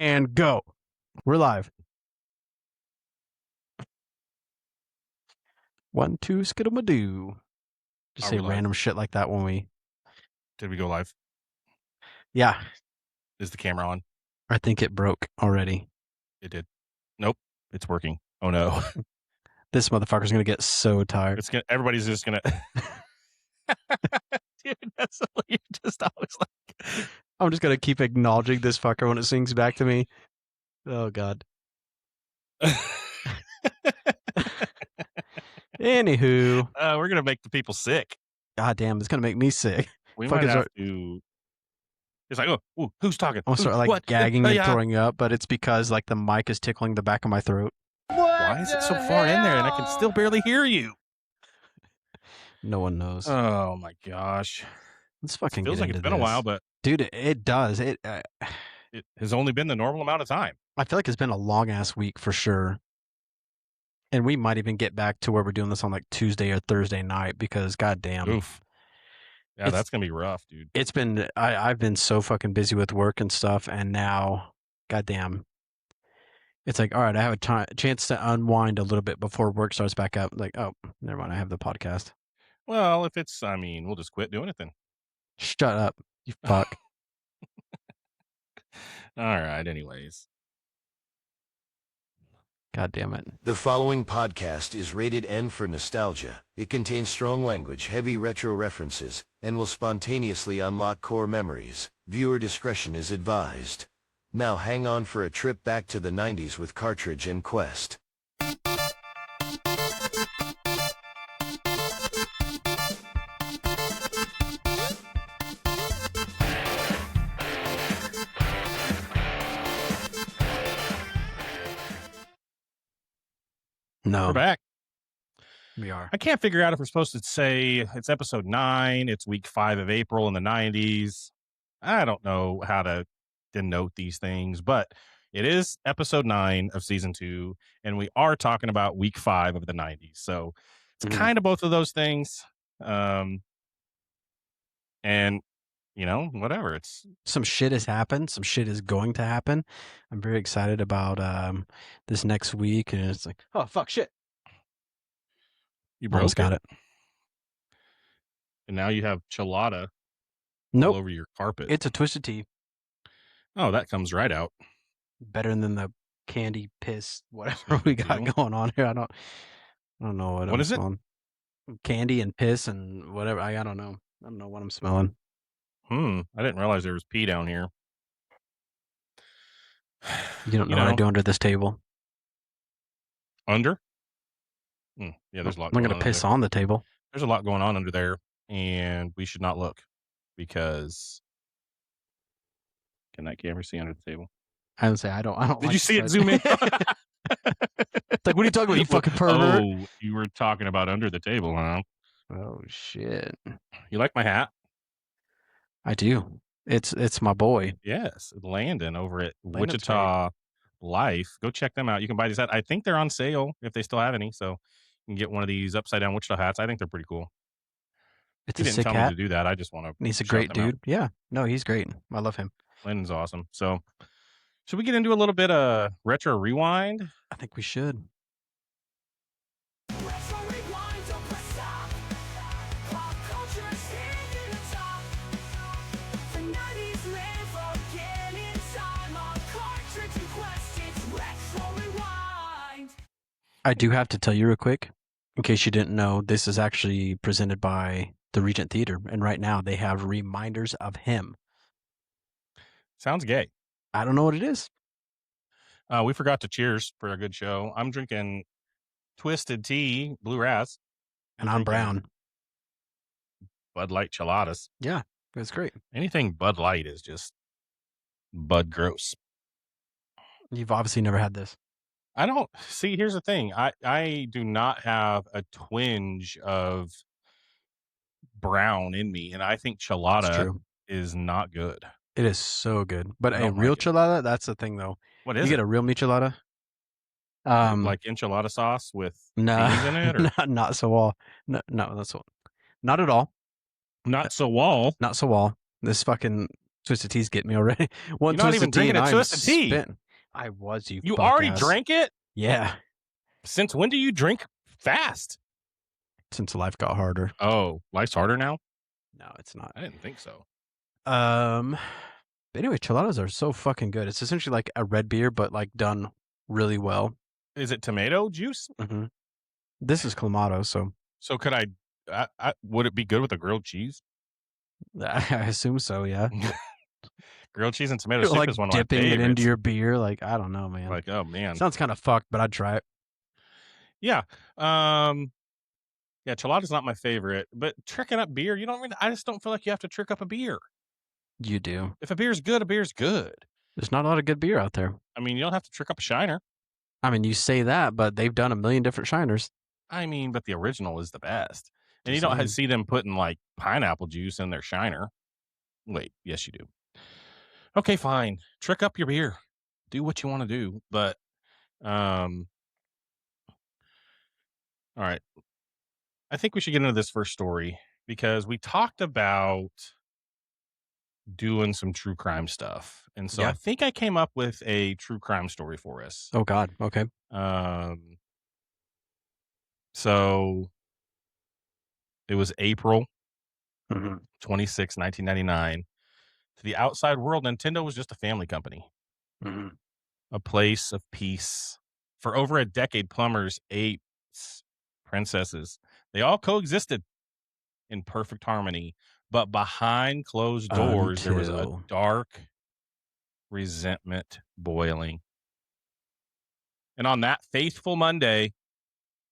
and go. We're live. 1, 2, skidamadoo. Just say random shit like that when we... Did we go live? Yeah. Is the camera on? I think it broke already. It did. Nope. It's working. Oh, no. This motherfucker's going to get so tired. Everybody's just going to... Dude, that's what you're just always like... I'm just going to keep acknowledging this fucker when it sings back to me. Oh, God. Anywho. We're going to make the people sick. God damn, it's going to make me sick. We might have to... It's like, oh, who's talking? I'll start like gagging and throwing up, but it's because like the mic is tickling the back of my throat. Why is it so far in there and I can still barely hear you? No one knows. Oh my gosh. Let's fucking feels like it's been a while, but dude, it does. It has only been the normal amount of time. I feel like it's been a long ass week for sure. And we might even get back to where we're doing this on like Tuesday or Thursday night because goddamn. Oof. Yeah, that's gonna be rough, dude. It's been I've been so fucking busy with work and stuff, and now, goddamn, it's like, all right, I have a chance to unwind a little bit before work starts back up. Like, oh, never mind, I have the podcast. Well, if it's, I mean, we'll just quit doing it then. Shut up, you fuck. All right, anyways. God damn it. The following podcast is rated N for nostalgia. It contains strong language, heavy retro references, and will spontaneously unlock core memories. Viewer discretion is advised. Now hang on for a trip back to the 90s with Cartridge and Quest. No. We're back. We are. I can't figure out if we're supposed to say it's episode 9, it's week 5 of April in the 90s. I don't know how to denote these things, but it is episode 9 of season 2, and we are talking about week 5 of the 90s. So it's kind of both of those things. And you know, whatever. It's some shit has happened. Some shit is going to happen. I'm very excited about this next week, and it's like, oh fuck, shit. You broke got it. And now you have Chelada all over your carpet. It's a Twisted Tea. Oh, that comes right out. Better than the candy piss, whatever we got going on here. I don't know what I'm smelling. Candy and piss and whatever. I don't know. I don't know what I'm smelling. I didn't realize there was pee down here. You don't know what I do under this table. Under? Yeah, there's a lot. I'm going to piss on the table. There's a lot going on under there, and we should not look because can that camera see under the table? I would say I don't. Did like you see it zoom in? It's like, what are you talking about, you fucking pervert? Oh, you were talking about under the table, huh? Oh shit! You like my hat? I do. It's my boy. Yes, Landon over at Wichita Life. Go check them out. You can buy these hats. I think they're on sale if they still have any. So you can get one of these upside down Wichita hats. I think they're pretty cool. It's he didn't tell me to do that. I just want to. He's a great dude. Yeah. No, he's great. I love him. Landon's awesome. So should we get into a little bit of retro rewind? I think we should. I do have to tell you real quick, in case you didn't know, this is actually presented by the Regent Theater, and right now they have reminders of him. Sounds gay. I don't know what it is. We forgot to cheers for a good show. I'm drinking Twisted Tea, Blue Razz. And I'm brown. Bud Light Cheladas. Yeah, it's great. Anything Bud Light is just Bud gross. You've obviously never had this. I don't see. Here's the thing. I do not have a twinge of brown in me, and I think Chelada is not good. It is so good, but a real Chelada, that's the thing though. What is you get a real michelada? Like enchilada sauce with beans in it, or? Not so all. No, that's all. Not at all. Not so wall. Not so all. This fucking Twisted Tea's getting me already. One You're not even Twisted Tea drinking and a I'm Twisted Tea. spitting. I was, you You fuck already ass. drank it? Yeah. Since when do you drink fast? Since life got harder. Oh, life's harder now? No, it's not. I didn't think so. But anyway, Cheladas are so fucking good. It's essentially like a red beer, but like done really well. Is it tomato juice? Mm-hmm. This is Clamato, so So could I would it be good with a grilled cheese? I assume so. Yeah. Grilled cheese and tomato soup Like is one of my dipping favorites. it into your beer. Like I don't know, man. Like, oh man. Sounds kind of fucked, but I'd try it. Yeah. Yeah, Chelada's not my favorite, but tricking up beer, you don't really, I just don't feel like you have to trick up a beer. You do. If a beer's good, a beer's good. There's not a lot of good beer out there. I mean, you don't have to trick up a Shiner. I mean, you say that, but they've done a million different Shiners. I mean, but the original is the best. And you Just don't saying. see them putting like pineapple juice in their Shiner. Wait, yes, you do. Okay, fine. Trick up your beer. Do what you want to do. But, all right. I think we should get into this first story because we talked about doing some true crime stuff. And so Yeah. I think I came up with a true crime story for us. Oh God. Okay. So it was April Mm-hmm. 26, 1999. To the outside world, Nintendo was just a family company, Mm-hmm. a place of peace. For over a decade, plumbers, apes, princesses, they all coexisted in perfect harmony. But behind closed doors, there was a dark resentment boiling. And on that faithful Monday,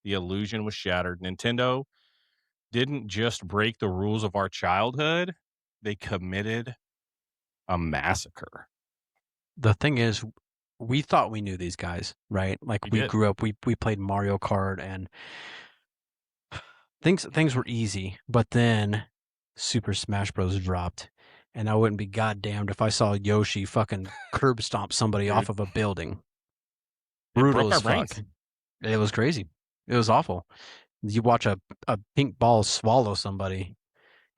the illusion was shattered. Nintendo didn't just break the rules of our childhood, they committed a massacre. The thing is, we thought we knew these guys, right? Like we grew up, we played Mario Kart and things were easy, but then Super Smash Bros dropped, and I wouldn't be goddamned if I saw Yoshi fucking curb stomp somebody off of a building. Brutal as fuck. It was crazy. It was awful. You watch a pink ball swallow somebody.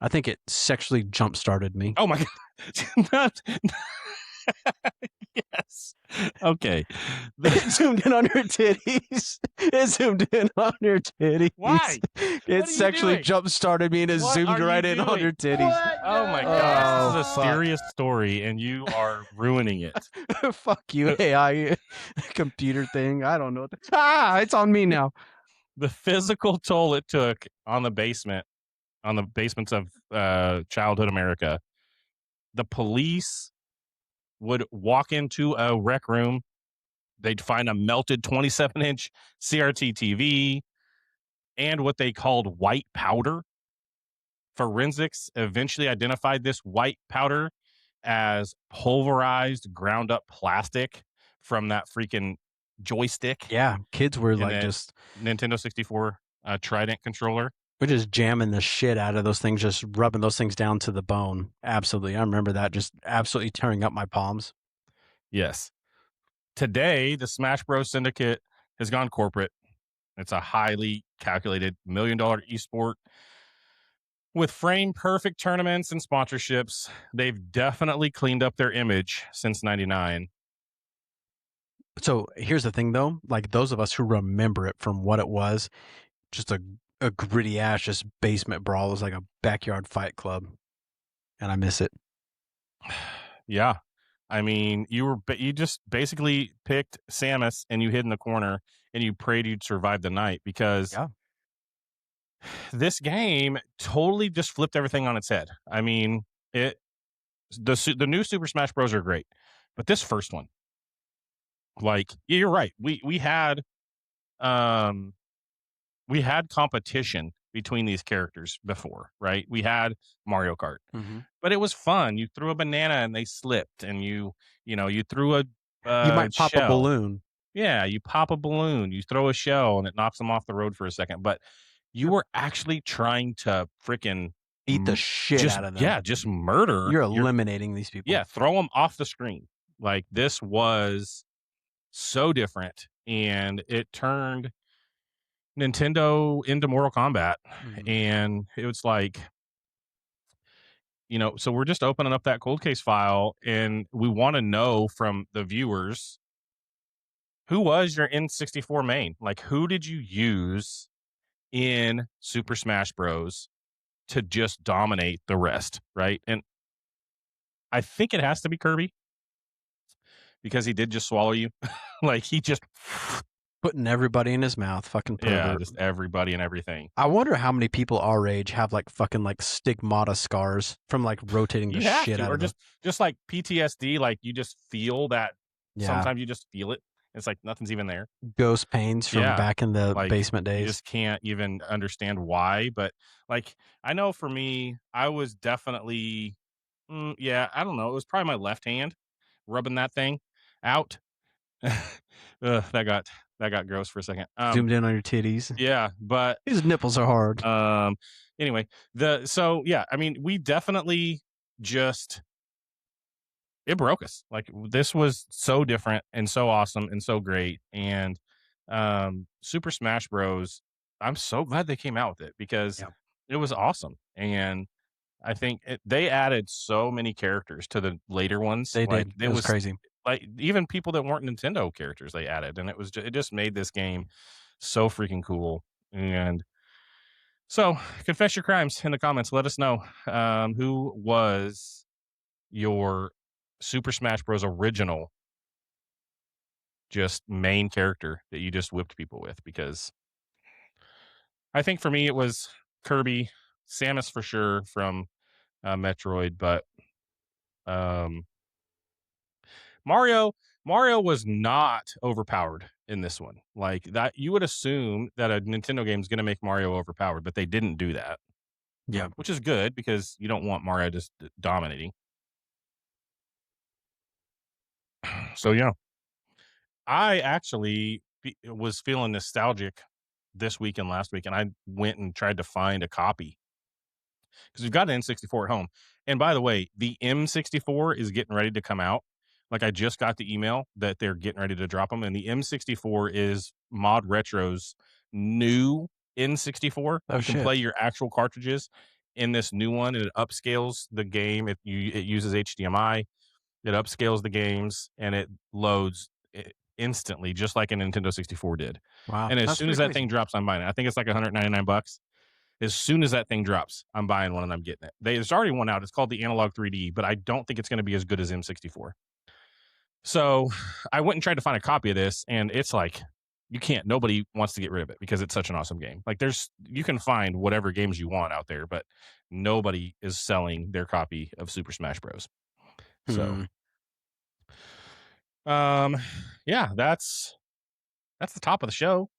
I think it sexually jump started me. Oh my God. Yes. Okay. It zoomed in on her titties. It zoomed in on her titties. Why? It sexually jump started me and it zoomed right in on her titties. What? Oh my God. This is a serious story and you are ruining it. Fuck you, AI computer thing. I don't know. It's on me now. The physical toll it took on the basements of childhood America. The police would walk into a rec room. They'd find a melted 27-inch CRT TV and what they called white powder. Forensics eventually identified this white powder as pulverized, ground up plastic from that freaking joystick. Yeah, kids were like just Nintendo 64 Trident controller. We're just jamming the shit out of those things, just rubbing those things down to the bone. Absolutely. I remember that, just absolutely tearing up my palms. Yes. Today, the Smash Bros Syndicate has gone corporate. It's a highly calculated $1 million esport with frame-perfect tournaments and sponsorships. They've definitely cleaned up their image since 99. So here's the thing, though. Like those of us who remember it from what it was, just a gritty ass, just basement brawl. It was like a backyard fight club, and I miss it. Yeah, I mean, you just basically picked Samus and you hid in the corner and you prayed you'd survive the night because this game totally just flipped everything on its head. I mean, the new Super Smash Bros are great, but this first one, like, you're right. We had competition between these characters before, right? We had Mario Kart, but it was fun. You threw a banana and they slipped, and you threw a you might pop a balloon. Yeah, you pop a balloon, you throw a shell, and it knocks them off the road for a second. But you were actually trying to freaking eat the shit out of them. Yeah, just murder. You're eliminating these people. Yeah, throw them off the screen. Like, this was so different, and it turned Nintendo into Mortal Kombat. And it was like, so we're just opening up that cold case file, and we want to know from the viewers, who was your N64 main? Like, who did you use in Super Smash Bros to just dominate the rest, right? And I think it has to be Kirby, because he did just swallow you. Like, he just Putting everybody in his mouth, fucking pervert. just everybody and everything. I wonder how many people our age have like fucking like stigmata scars from like rotating the shit out or of them. just like PTSD, like you just feel that. Yeah. Sometimes you just feel it. It's like nothing's even there. Ghost pains from back in the Like, basement days. You just can't even understand why. But like, I know for me, I was definitely, I don't know. It was probably my left hand rubbing that thing out. That got gross for a second. Zoomed in on your titties. Yeah, but his nipples are hard. Anyway, I mean, we definitely just, it broke us. Like, this was so different and so awesome and so great. And Super Smash Bros, I'm so glad they came out with it, because it was awesome. And I think they added so many characters to the later ones. They did. It was crazy. Like, even people that weren't Nintendo characters they added, and it just made this game so freaking cool. And so, confess your crimes in the comments. Let us know who was your Super Smash Bros. Original just main character that you just whipped people with, because I think for me it was Kirby, Samus for sure from Metroid, but Mario was not overpowered in this one. Like, that, you would assume that a Nintendo game is going to make Mario overpowered, but they didn't do that. Yeah, which is good, because you don't want Mario just dominating. So yeah, I actually was feeling nostalgic this week and last week, and I went and tried to find a copy, because we've got an N64 at home. And by the way, the M64 is getting ready to come out. Like, I just got the email that they're getting ready to drop them, and the M64 is Mod Retro's new N64. You can play your actual cartridges in this new one, and it upscales the game. It uses HDMI. It upscales the games, and it loads instantly, just like a Nintendo 64 did. Wow! And as soon as that thing drops, I'm buying it. I think it's like $199. As soon as that thing drops, I'm buying one and I'm getting it. There's already one out. It's called the Analog 3D, but I don't think it's going to be as good as M64. So I went and tried to find a copy of this, and it's like, you can't. Nobody wants to get rid of it, because it's such an awesome game. Like, you can find whatever games you want out there, but nobody is selling their copy of Super Smash Bros. So, yeah, that's the top of the show.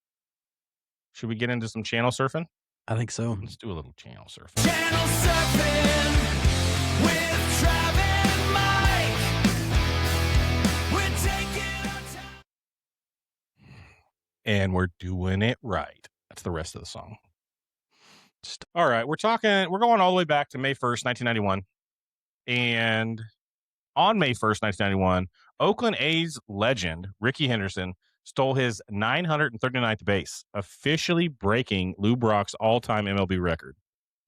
Should we get into some channel surfing? I think so. Let's do a little channel surfing. Channel surfing with Trav and Mike. We're taking our time. And we're doing it right. That's the rest of the song. All right, we're going all the way back to May 1st, 1991. And on May 1st, 1991, Oakland A's legend Rickey Henderson stole his 939th base, officially breaking Lou Brock's all-time MLB record.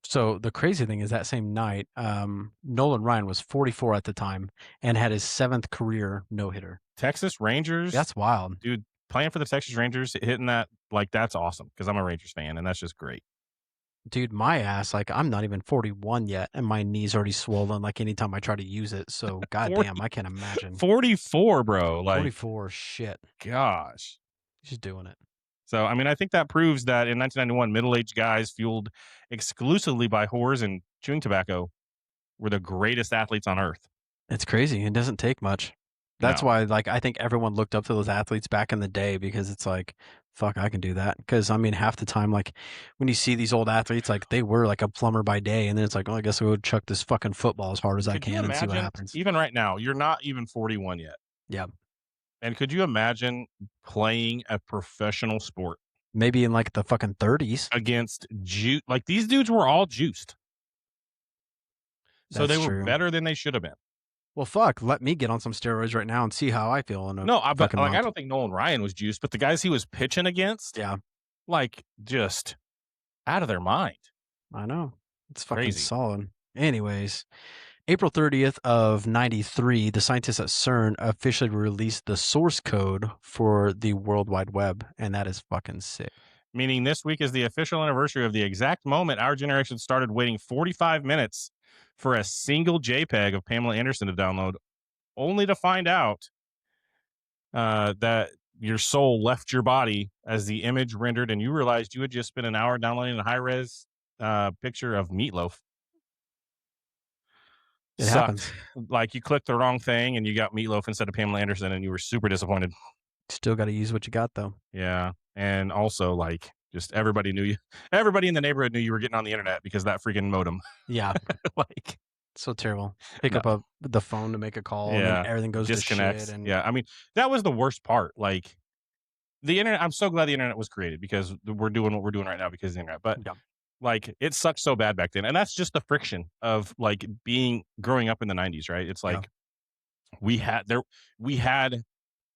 So the crazy thing is, that same night, Nolan Ryan was 44 at the time and had his 7th career no-hitter. Texas Rangers. That's wild. Dude, playing for the Texas Rangers, hitting that, like, that's awesome, because I'm a Rangers fan, and that's just great. Dude, my ass, like, I'm not even 41 yet, and my knee's already swollen, like, anytime I try to use it. So, goddamn, I can't imagine. 44, bro. Like, 44, shit. Gosh. He's doing it. So, I mean, I think that proves that in 1991, middle-aged guys fueled exclusively by whores and chewing tobacco were the greatest athletes on earth. It's crazy. It doesn't take much. That's why, like, I think everyone looked up to those athletes back in the day, because it's like, fuck, I can do that. Because, I mean, half the time, like, when you see these old athletes, like, they were like a plumber by day, and then it's like, oh, I guess I'll go chuck this fucking football as hard as I can and see what happens. Even right now, you're not even 41 yet. Yeah. And could you imagine playing a professional sport? Maybe in, like, the fucking 30s. Against like, these dudes were all juiced. So they were better than they should have been. Well, fuck, let me get on some steroids right now and see how I feel in a fucking month. I don't think Nolan Ryan was juiced, but the guys he was pitching against, like, just out of their mind. I know. It's fucking solid. Anyways, April 30th of 93, the scientists at CERN officially released the source code for the World Wide Web, and that is fucking sick. Meaning this week is the official anniversary of the exact moment our generation started waiting 45 minutes for a single JPEG of Pamela Anderson to download, only to find out that your soul left your body as the image rendered, and you realized you had just spent an hour downloading a high-res picture of Meatloaf. It Sucked. happens. Like you clicked the wrong thing and you got Meatloaf instead of Pamela Anderson, and you were super disappointed. Still got to use what you got, though. Yeah. And also, like, just everybody knew you. Everybody in the neighborhood knew you were getting on the internet because of that freaking modem. Yeah. Like, so terrible. Pick No. up the phone to make a call, and Yeah. then everything goes disconnects. to shit. And Yeah. I mean, that was the worst part. Like, the internet, I'm so glad the internet was created because we're doing what we're doing right now because of the internet. But Yeah. like, it sucked so bad back then. And that's just the friction of like growing up in the 90s, right? It's like we had,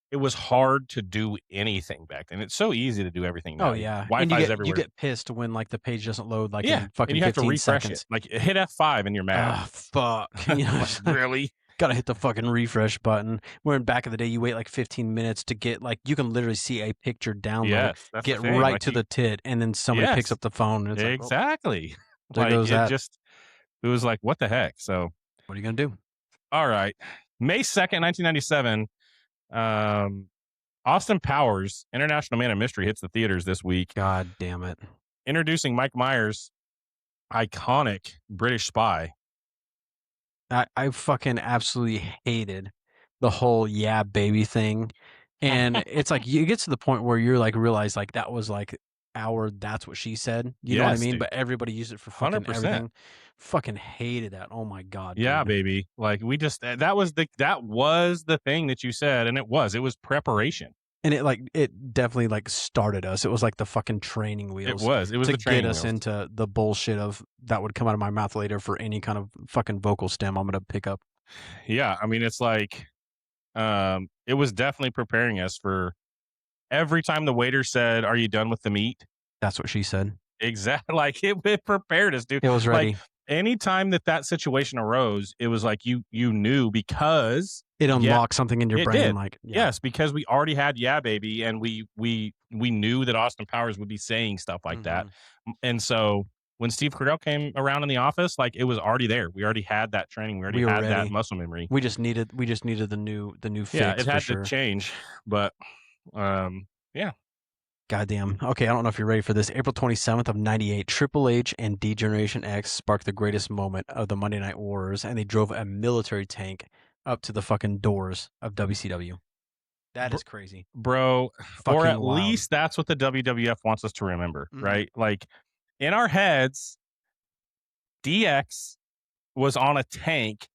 it was hard to do anything back then. It's so easy to do everything now. Oh yeah, and Wi-Fi's everywhere. you get pissed when like the page doesn't load like yeah, in fucking and you have to 15 refresh seconds. it. Like hit F5 and you're mad. Oh fuck! You know, Like, really? gotta hit the fucking refresh button. Where back in the day, you wait like 15 minutes to get like you can literally see a picture download, Yes, that's get the thing. right Like, to the tit, and then somebody picks Yes. up the phone. And it's like, exactly. there Like goes it that. it was like, what the heck? So what are you gonna do? all right. May 2nd, 1997. Austin Powers, International Man of Mystery, hits the theaters this week. God damn it! Introducing Mike Myers, iconic British spy. I fucking absolutely hated the whole "yeah baby" thing, and it's like you get to the point where you're like realize like that was like that's what she said. You know what I Yes, mean? dude. But everybody used it for fucking 100%. everything. Fucking hated that. Oh my god. Yeah, dude. baby. Like we just that was the thing that you said, and it was preparation. And it definitely like started us. It was like the fucking training wheels. It was to the training get us wheels. into the bullshit of that would come out of my mouth later for any kind of fucking vocal stem I'm gonna pick up. Yeah, I mean it's like it was definitely preparing us for every time the waiter said, "Are you done with the meat?" That's what she said. Exactly. Like it prepared us, dude. It was ready. Like anytime that situation arose, it was like you knew because It unlocked something in your it brain. did. Like yeah. Yes, because we already had "Yeah Baby," and we knew that Austin Powers would be saying stuff like that. Mhm. And so when Steve Carell came around in the office, like it was already there. We already had that training. We already were had that ready. muscle memory. We just needed the new fix. Yeah, it for had sure. to change, but yeah. Goddamn. Okay, I don't know if you're ready for this. April 27th of 98, Triple H and D-Generation X sparked the greatest moment of the Monday Night Wars, and they drove a military tank up to the fucking doors of WCW. That is crazy. Bro, Fucking or at wild. least that's what the WWF wants us to remember, Mhm. right? Like in our heads, DX was on a tank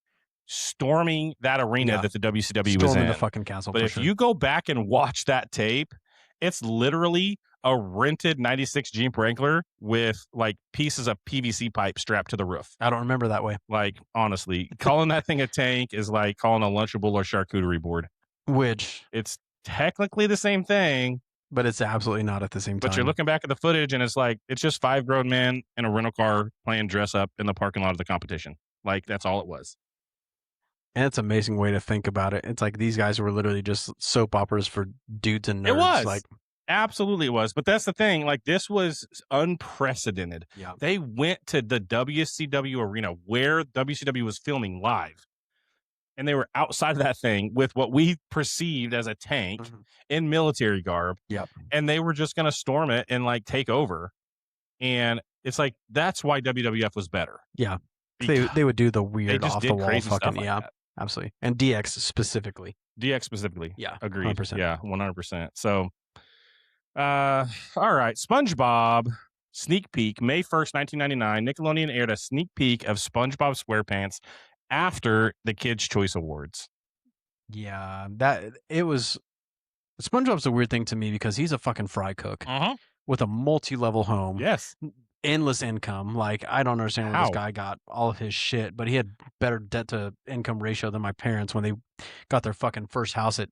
storming that arena Yeah. that the WCW was Storming in. the fucking castle. But for if sure. you go back and watch that tape, it's literally a rented 96 Jeep Wrangler with like pieces of PVC pipe strapped to the roof. I don't remember that way. Like, honestly, calling that thing a tank is like calling a Lunchable or charcuterie board. Which, It's technically the same thing, but it's absolutely not at the same time. but you're looking back at the footage and it's like, it's just 5 grown men in a rental car playing dress up in the parking lot of the competition. Like, that's all it was. And it's an amazing way to think about it. It's like these guys were literally just soap operas for dudes and nerds. It was. Like, Absolutely it was. But that's the thing. Like, this was unprecedented. yeah. They went to the WCW arena where WCW was filming live. And they were outside of that thing with what we perceived as a tank Mhm. in military garb. Yep. And they were just going to storm it and like take over. And it's like, that's why WWF was better. Yeah. Because They would do the they weird just off did the wall crazy stuff fucking like yeah. that. Absolutely. And DX specifically. DX specifically. Yeah. Agreed. 100%. Yeah, 100%. So, all right. SpongeBob sneak peek, May 1st, 1999. Nickelodeon aired a sneak peek of SpongeBob SquarePants after the Kids' Choice Awards. Yeah. That it was SpongeBob's a weird thing to me because he's a fucking fry cook with a multi-level home. Yes. Endless income. Like, I don't understand where How? this guy got all of his shit, but he had better debt to income ratio than my parents when they got their fucking first house at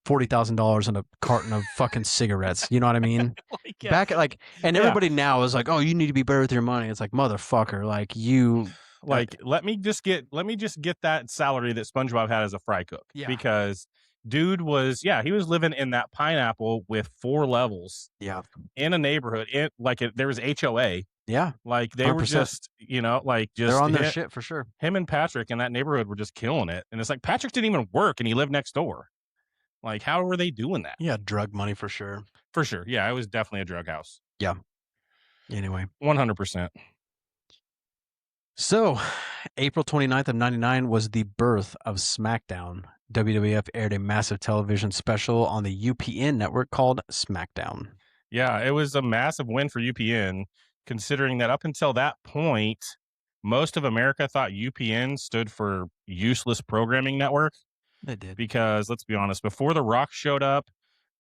$40,000 and a carton of fucking cigarettes. You know what I mean? Like, yeah. Back at like, and Yeah. everybody now is like, oh, you need to be better with your money. It's like, motherfucker, like you Like, let me just get that salary that SpongeBob had as a fry cook. Yeah. Because dude was, he was living in that pineapple with 4 levels Yeah. in a neighborhood. There was HOA. Yeah. Like they were 100%. just, They're on their shit for sure. him and Patrick in that neighborhood were just killing it. And it's like Patrick didn't even work and he lived next door. Like, how were they doing that? Yeah, drug money for sure. For sure. Yeah, it was definitely a drug house. Yeah. Anyway. 100%. So, April 29th of 99 was the birth of SmackDown. WWF aired a massive television special on the UPN network called SmackDown. Yeah, it was a massive win for UPN, considering that up until that point, most of America thought UPN stood for Useless Programming Network. They did. Because, let's be honest, before The Rock showed up,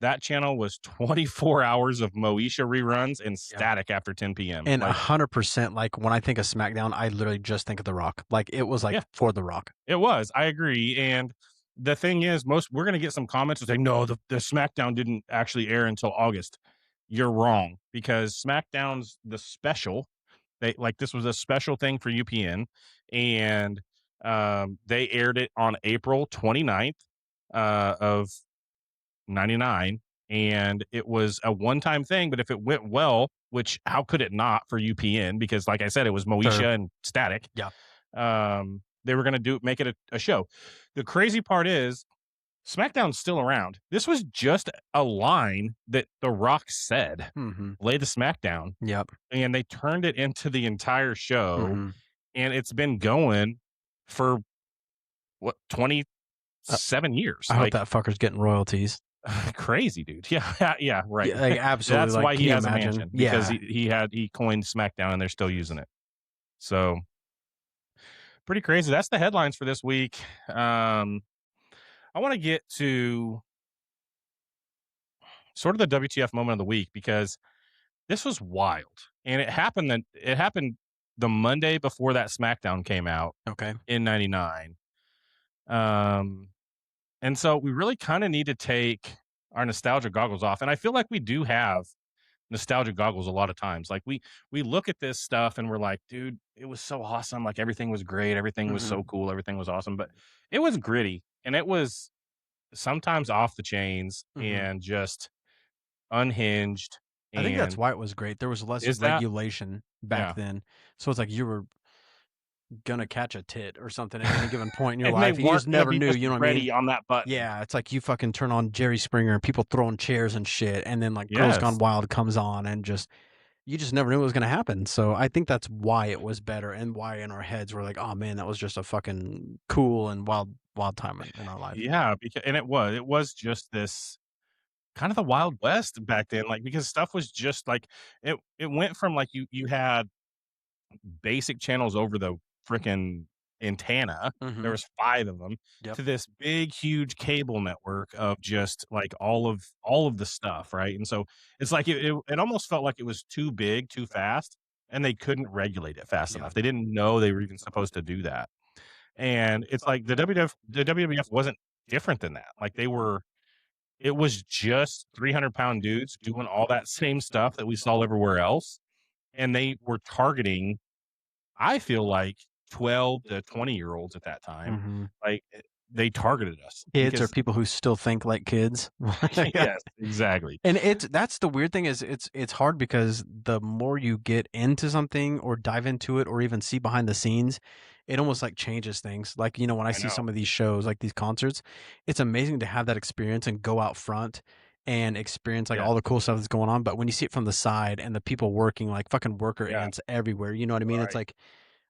that channel was 24 hours of Moesha reruns and static after 10 p.m. And 100%, like, when I think of SmackDown, I literally just think of The Rock. Like, it was, like, for The Rock. It was. I agree. And the thing is, we're going to get some comments that say, no, the SmackDown didn't actually air until August. You're wrong, because SmackDown's the special. This was a special thing for UPN, and they aired it on April 29th of 99, and it was a one-time thing. But if it went well, which how could it not for UPN, because like I said, it was Moesha and static. Yeah. They were going to make it a show. The crazy part is SmackDown's still around. This was just a line that The Rock said. Lay the SmackDown. Yep. And they turned it into the entire show, and it's been going for 27 years. I hope that fucker's getting royalties. Crazy, dude. Yeah, right. Yeah, like, absolutely. That's like, why he has a imagine? mansion, because he coined SmackDown and they're still using it. So pretty crazy. That's the headlines for this week. I want to get to sort of the WTF moment of the week, because this was wild, and it happened the Monday before that SmackDown came out. Okay. In 99. And so we really kind of need to take our nostalgia goggles off. And I feel like we do have nostalgia goggles a lot of times. Like we look at this stuff and we're like, dude, it was so awesome. Like everything was great. Everything was so cool. Everything was awesome. But it was gritty, and it was sometimes off the chains and just unhinged. I think that's why it was great. There was less regulation back then. So it's like you were gonna catch a tit or something at any given point in your life. You just never knew, you know what I mean? On that button. Yeah, it's like you fucking turn on Jerry Springer and people throwing chairs and shit, and then like Girls Gone Wild comes on, and you just never knew it was gonna happen. So I think that's why it was better, and why in our heads we're like, oh man, that was just a fucking cool and wild time in our life. Yeah, and it was just this kind of the Wild West back then, like, because stuff was just like it went from like you had basic channels over the freaking antenna. There was 5 of them to this big huge cable network of just like all of the stuff, right? And so it's like it almost felt like it was too big too fast, and they couldn't regulate it fast enough. They didn't know they were even supposed to do that. And it's like the WWF wasn't different than that. Like it was just 300-pound dudes doing all that same stuff that we saw everywhere else, and they were targeting, I feel like, 12 to 20-year-olds at that time. Like, they targeted us. Kids, or people who still think like kids. Yes, exactly. And that's the weird thing, is it's hard, because the more you get into something or dive into it or even see behind the scenes, it almost like changes things. Like, you know, when I see some of these shows, like these concerts, it's amazing to have that experience and go out front and experience like all the cool stuff that's going on. But when you see it from the side and the people working, like fucking worker ants everywhere, you know what I mean? It's like,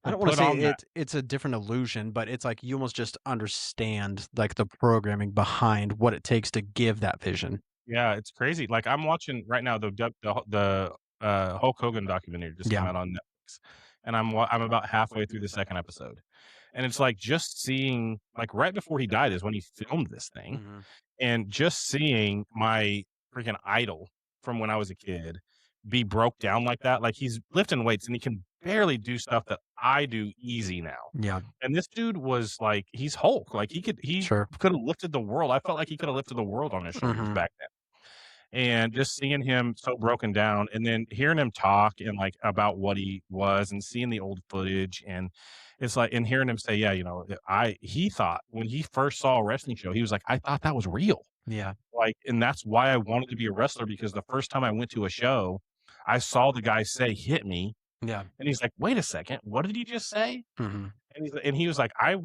I don't want to say it's a different illusion, but it's like you almost just understand like the programming behind what it takes to give that vision. Yeah, it's crazy. Like, I'm watching right now the Hulk Hogan documentary just came out on Netflix, and I'm about halfway through the second episode, and it's like just seeing, like, right before he died is when he filmed this thing, and just seeing my freaking idol from when I was a kid be broke down like that. Like, he's lifting weights and he can barely do stuff that I do easy now. Yeah. And this dude was like, he's Hulk. Like, he could have lifted the world. I felt like he could have lifted the world on his shoulders back then. And just seeing him so broken down, and then hearing him talk and like about what he was, and seeing the old footage, and it's like, and hearing him say, yeah, he thought when he first saw a wrestling show, he was like, I thought that was real. Yeah. Like, and that's why I wanted to be a wrestler, because the first time I went to a show, I saw the guy say, hit me. Yeah. And he's like, wait a second, what did he just say? And he was like, I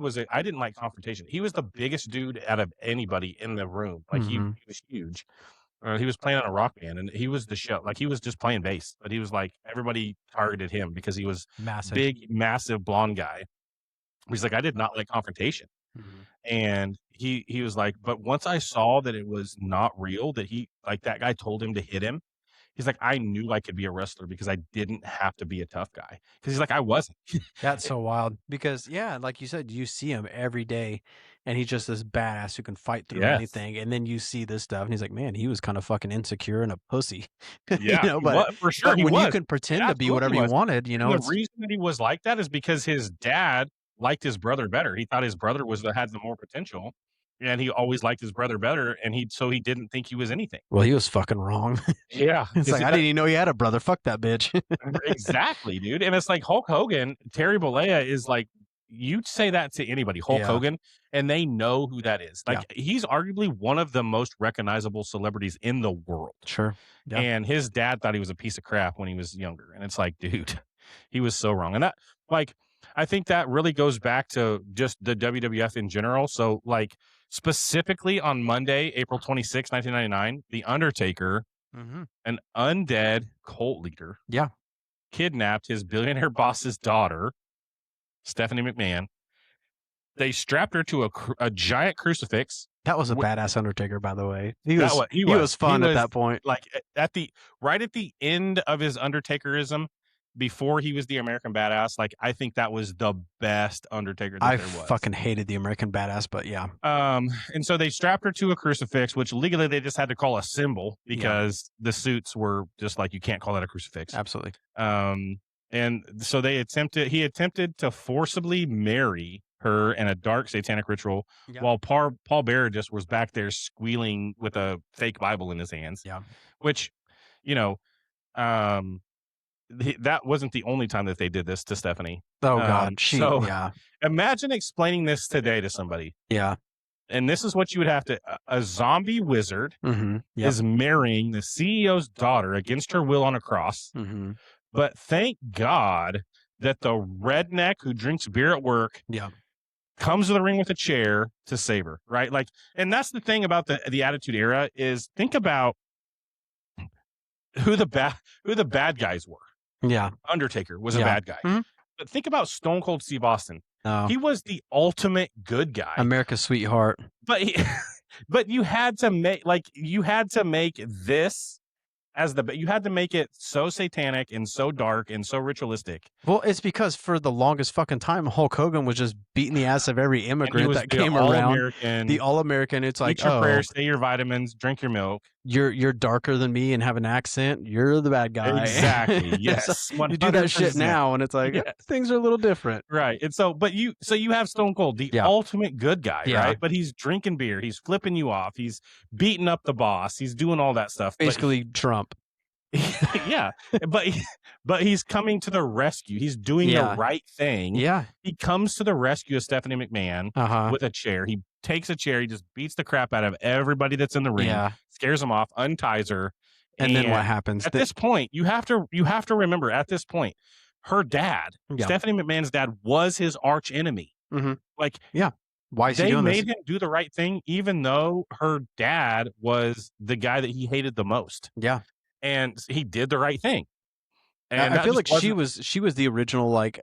didn't like confrontation. He was the biggest dude out of anybody in the room. Like he was huge. He was playing on a rock band, and he was the show. Like he was just playing bass, but he was like, everybody targeted him because he was Massive. big, massive blonde guy. He's like, I did not like confrontation. And he was like, but once I saw that it was not real, that that guy told him to hit him, he's like, I knew I could be a wrestler because I didn't have to be a tough guy. Because he's like, I wasn't. That's so wild. Because yeah, like you said, you see him every day, and he's just this badass who can fight through anything. And then you see this stuff, and he's like, man, he was kind of fucking insecure and a pussy. Yeah, but for sure, but when you can pretend to be whatever you wanted, the reason that he was like that is because his dad liked his brother better. He thought his brother had the more potential, and he always liked his brother better, and he didn't think he was anything. Well, he was fucking wrong. Yeah. It's like, I didn't even know he had a brother. Fuck that bitch. Exactly, dude. And it's like Hulk Hogan, Terry Bollea is like, you'd say that to anybody, Hulk Hogan, and they know who that is. Like he's arguably one of the most recognizable celebrities in the world. Sure. Yeah. And his dad thought he was a piece of crap when he was younger. And it's like, dude, he was so wrong. And that, like, I think that really goes back to just the WWF in general. So, like, specifically on Monday, April 26, 1999, The Undertaker, an undead cult leader, kidnapped his billionaire boss's daughter, Stephanie McMahon. They strapped her to a giant crucifix. That was a badass Undertaker, by the way. He was fun at that point. Like right at the end of his Undertakerism, before he was the American Badass, like I think that was the best Undertaker that there was. I fucking hated the American Badass, but yeah. And so they strapped her to a crucifix, which legally they just had to call a symbol because the suits were just like, you can't call that a crucifix. Absolutely. And so he attempted to forcibly marry her in a dark satanic ritual while Paul Bearer just was back there squealing with a fake Bible in his hands. Yeah. Which, that wasn't the only time that they did this to Stephanie. Oh God. Imagine explaining this today to somebody. Yeah. And this is what you would have to, a zombie wizard is marrying the CEO's daughter against her will on a cross. But thank God that the redneck who drinks beer at work comes to the ring with a chair to save her, right? Like, and that's the thing about the Attitude Era is think about who the bad guys were. Yeah. Undertaker was a bad guy. But think about Stone Cold Steve Austin. Oh. He was the ultimate good guy. America's sweetheart. But you had to make this you had to make it so satanic and so dark and so ritualistic. Well, it's because for the longest fucking time, Hulk Hogan was just beating the ass of every immigrant that came around. The All-American. It's like, eat your prayers, say your vitamins, drink your milk. You're darker than me and have an accent. You're the bad guy. Exactly. Yes. So you do that shit now, and it's like things are a little different, right? And so, you have Stone Cold, the ultimate good guy, right? But he's drinking beer, he's flipping you off, he's beating up the boss, he's doing all that stuff. Basically, Trump. Yeah, but he's coming to the rescue. He's doing the right thing. Yeah, he comes to the rescue of Stephanie McMahon with a chair. He takes a chair. He just beats the crap out of everybody that's in the ring. Scares them off, unties her, and then what happens? At this point, you have to remember. At this point, her dad, Stephanie McMahon's dad, was his arch enemy. Like, why is he doing this? They made him do the right thing, even though her dad was the guy that he hated the most. Yeah. And he did the right thing. And I feel like she was the original, like,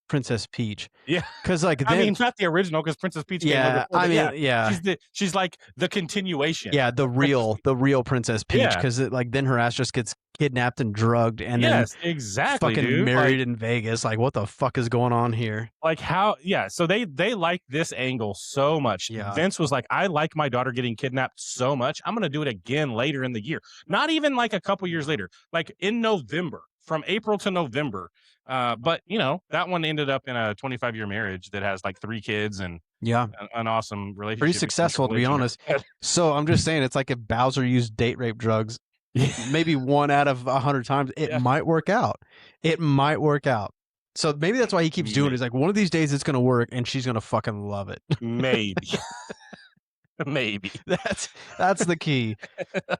Princess Peach. Yeah. Because, like, I mean, not the original, because Princess Peach came over before, she's like the continuation. Yeah, the real Princess Peach. Because then her ass just gets kidnapped and drugged and then exactly, fucking married in Vegas. Like, what the fuck is going on here? Like, how? Yeah. So they like this angle so much. Vince was like, I like my daughter getting kidnapped so much, I'm going to do it again later in the year. Not even like a couple years later, like in November, from April to November. But that one ended up in a 25-year marriage that has like 3 kids and an awesome relationship. Pretty successful, to be honest. So I'm just saying, it's like if Bowser used date rape drugs, maybe 1 out of 100 times, it might work out. It might work out. So maybe that's why he keeps doing it. He's like, one of these days it's gonna work, and she's gonna fucking love it. Maybe. Maybe. That's the key.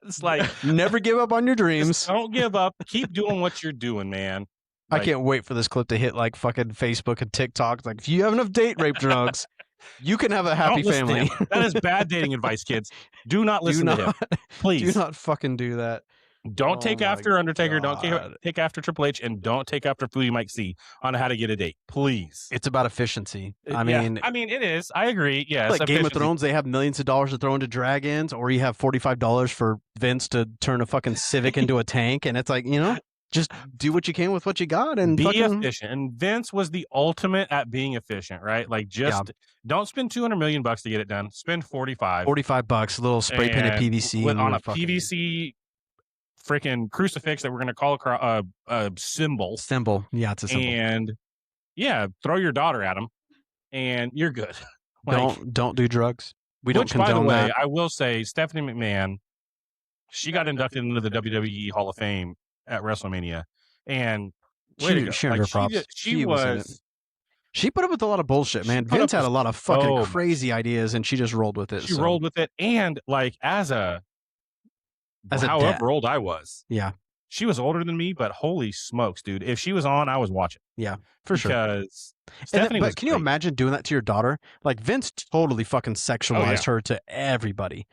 It's like, never give up on your dreams. Don't give up. Keep doing what you're doing, man. I can't wait for this clip to hit like fucking Facebook and TikTok. It's like, if you have enough date rape drugs, you can have a happy family. That is bad dating advice, kids. Do not listen to him. Please. Do not fucking do that. Don't take after Undertaker. God. Don't take after Triple H, and don't take after Foodie Mike C on how to get a date. Please. It's about efficiency. I mean, it is. I agree. Yeah. Like Game of Thrones, they have millions of dollars to throw into dragons, or you have $45 for Vince to turn a fucking Civic into a tank, and it's like, just do what you can with what you got and be efficient. And Vince was the ultimate at being efficient, right? Like, don't spend $200 million to get it done. Spend $45. $45, a little spray painted PVC on a PVC freaking crucifix that we're going to call a symbol. Yeah, it's a symbol. And throw your daughter at him, and you're good. Don't do drugs. We don't condone by the way, that. I will say, Stephanie McMahon, she got inducted into the WWE Hall of Fame at WrestleMania, and she earned her props. She put up with a lot of bullshit, man. Vince had a lot of fucking crazy ideas, and she just rolled with it. She rolled with it, and like as however old I was, she was older than me, but holy smokes, dude! If she was on, I was watching. Yeah, for sure. Because Stephanie was can you imagine doing that to your daughter? Like Vince totally fucking sexualized her to everybody.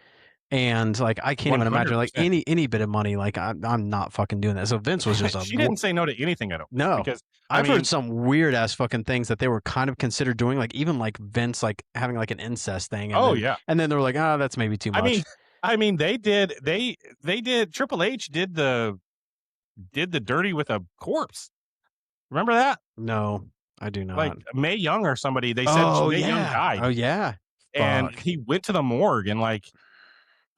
And like I can't 100%. Even imagine like any bit of money. Like I'm not fucking doing that. So Vince was just she didn't say no to anything. I don't know. Because I've heard some weird ass fucking things that they were kind of considered doing. Like even like Vince like having like an incest thing. And and then they were like, that's maybe too much. I mean they did Triple H did the dirty with a corpse. Remember that? No, I do not. Like Mae Young or somebody. They said Mae Young died. Oh yeah. And he went to the morgue and like.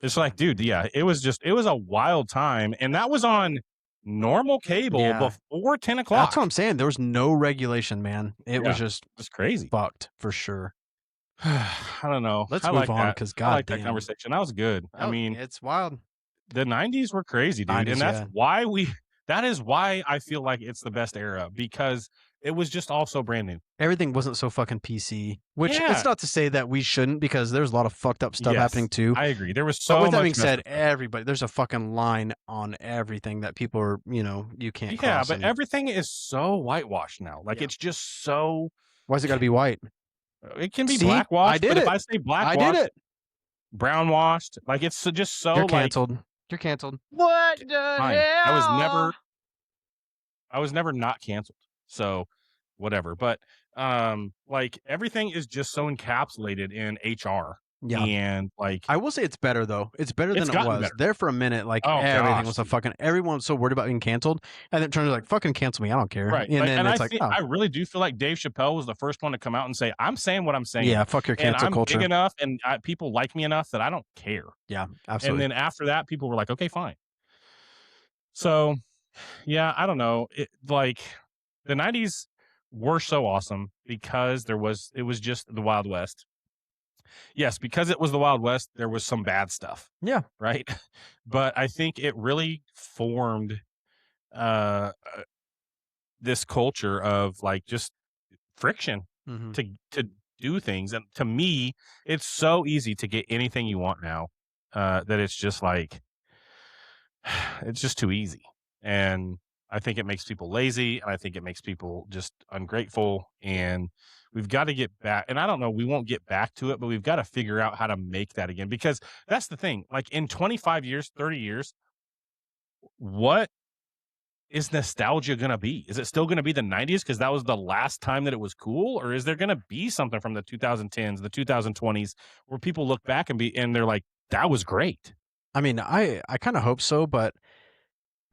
It's like, dude, it was a wild time. And that was on normal cable before 10 o'clock. That's what I'm saying. There was no regulation, man. It was just crazy. Fucked for sure. I don't know. Let's move on because God, I like that conversation. That was good. I mean, it's wild. The 90s were crazy, dude. 90s, and that is why I feel like it's the best era, because it was just all so brand new. Everything wasn't so fucking PC, which it's not to say that we shouldn't, because there's a lot of fucked up stuff happening too. I agree. There was so much. With that being said, there's a fucking line on everything that people are, you can't cross. Yeah, but everything is so whitewashed now. Like it's just so. Why's it got to be white? It can be blackwashed. If I say blackwashed, I did it. Brown washed. Like it's just so. You're canceled. You're canceled. What the hell? I was never not canceled. So whatever. But like everything is just so encapsulated in HR. Yeah. And like I will say it's better though. It's better than it was. Better. There for a minute, like everything was everyone was so worried about being canceled. And then it turns out like fucking cancel me. I don't care. Right. And then it's I really do feel like Dave Chappelle was the first one to come out and say, I'm saying what I'm saying. Yeah, fuck your cancel and I'm culture. Big enough and people like me enough that I don't care. Yeah, absolutely. And then after that, people were like, okay, fine. So yeah, I don't know. Like the 90s were so awesome because it was just the Wild West. Yes, because it was the Wild West, there was some bad stuff. Yeah. Right. But I think it really formed this culture of like just friction to do things. And to me, it's so easy to get anything you want now that it's just like, it's just too easy. And I think it makes people lazy, and I think it makes people just ungrateful, and we've got to get back. And I don't know, we won't get back to it, but we've got to figure out how to make that again, because that's the thing. Like in 25 years, 30 years, what is nostalgia going to be? Is it still going to be the 90s because that was the last time that it was cool? Or is there going to be something from the 2010s, the 2020s where people look back and they're like, that was great? I mean, I kind of hope so, but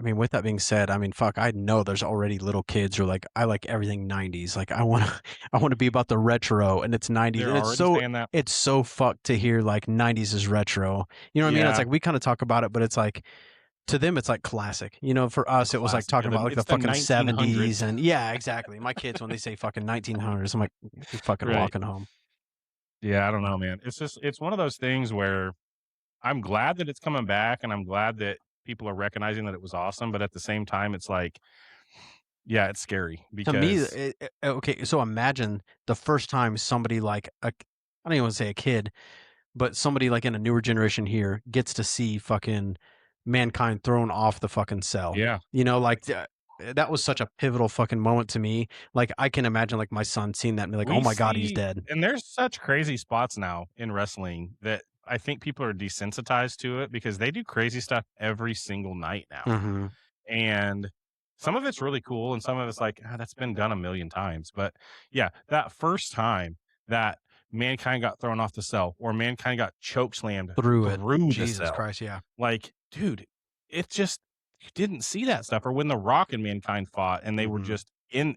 I mean, with that being said, I mean, fuck, I know there's already little kids who are like, I like everything 90s. Like I want to be about the retro, and it's 90s. And it's so fucked to hear like 90s is retro. You know what I mean? It's like, we kind of talk about it, but it's like, to them, it's like classic. You know, for us, it was like talking about like the fucking 70s. And yeah, exactly. My kids, when they say fucking 1900s, I'm like, you're fucking walking home. Yeah, I don't know, man. It's one of those things where I'm glad that it's coming back, and I'm glad that people are recognizing that it was awesome. But at the same time, it's like, Yeah, it's scary because to me, okay, so imagine the first time somebody like I don't even want to say a kid, but somebody like in a newer generation here gets to see fucking mankind thrown off the fucking cell. yeah. You know, like that was such a pivotal fucking moment to me. Like I can imagine like my son seeing that and be like, "Oh my god, he's dead." And there's such crazy spots now in wrestling that I think people are desensitized to it because they do crazy stuff every single night now. Mm-hmm. And some of it's really cool and some of it's like, that's been done a million times. But yeah, that first time that mankind got thrown off the cell or mankind got choke slammed Through it. the Jesus cell. Christ, yeah. Like, dude, it's just you didn't see that stuff. Or when The Rock and Mankind fought and they were just in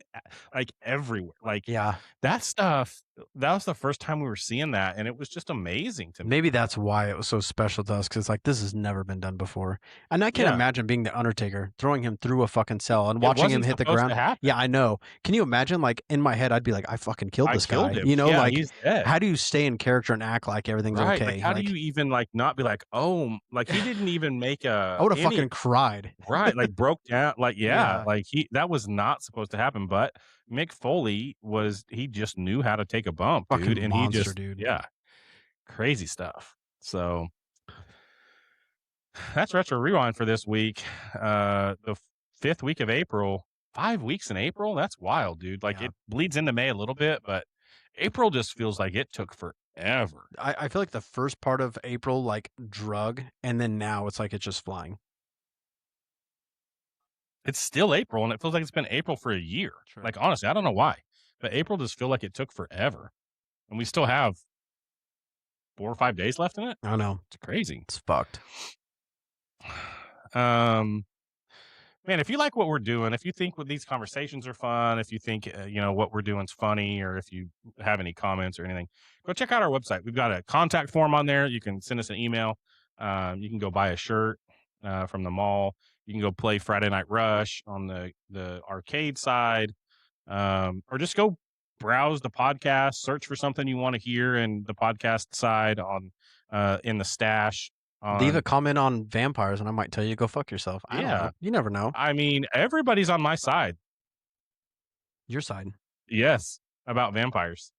like everywhere. Like Yeah. that stuff, that was the first time we were seeing that, and it was just amazing to me. Maybe that's why it was so special to us, because like this has never been done before. And I can't imagine being the Undertaker, throwing him through a fucking cell and watching him hit the ground. Yeah, I know. Can you imagine? Like in my head, I'd be like, I fucking killed this guy. Him. You know, like he's dead. How do you stay in character and act like everything's okay? Like, how do you even like not be like, oh, like he didn't even make a I would have fucking cried. Right, like broke down, like like that was not supposed to happen, but Mick Foley he just knew how to take a bump, fucking dude, and monster, he just dude. Crazy stuff. So that's Retro Rewind for this week. The 5th week of April, 5 weeks in April. That's wild, dude. Like it bleeds into May a little bit, but April just feels like it took forever. I feel like the first part of April like drug, and then now it's like it's just flying. It's still April, and it feels like it's been April for a year. True. Like honestly, I don't know why, but April just feel like it took forever, and we still have 4 or 5 days left in it. I know, it's crazy. It's fucked. Man, if you like what we're doing, if you think these conversations are fun, if you think what we're doing is funny, or if you have any comments or anything, go check out our website. We've got a contact form on there. You can send us an email. You can go buy a shirt from the mall. You can go play Friday Night Rush on the arcade side, or just go browse the podcast, search for something you want to hear in the podcast side on in the stash. Leave a comment on vampires and I might tell you go fuck yourself. I don't know. You never know. I mean, everybody's on my side. Your side? Yes, about vampires.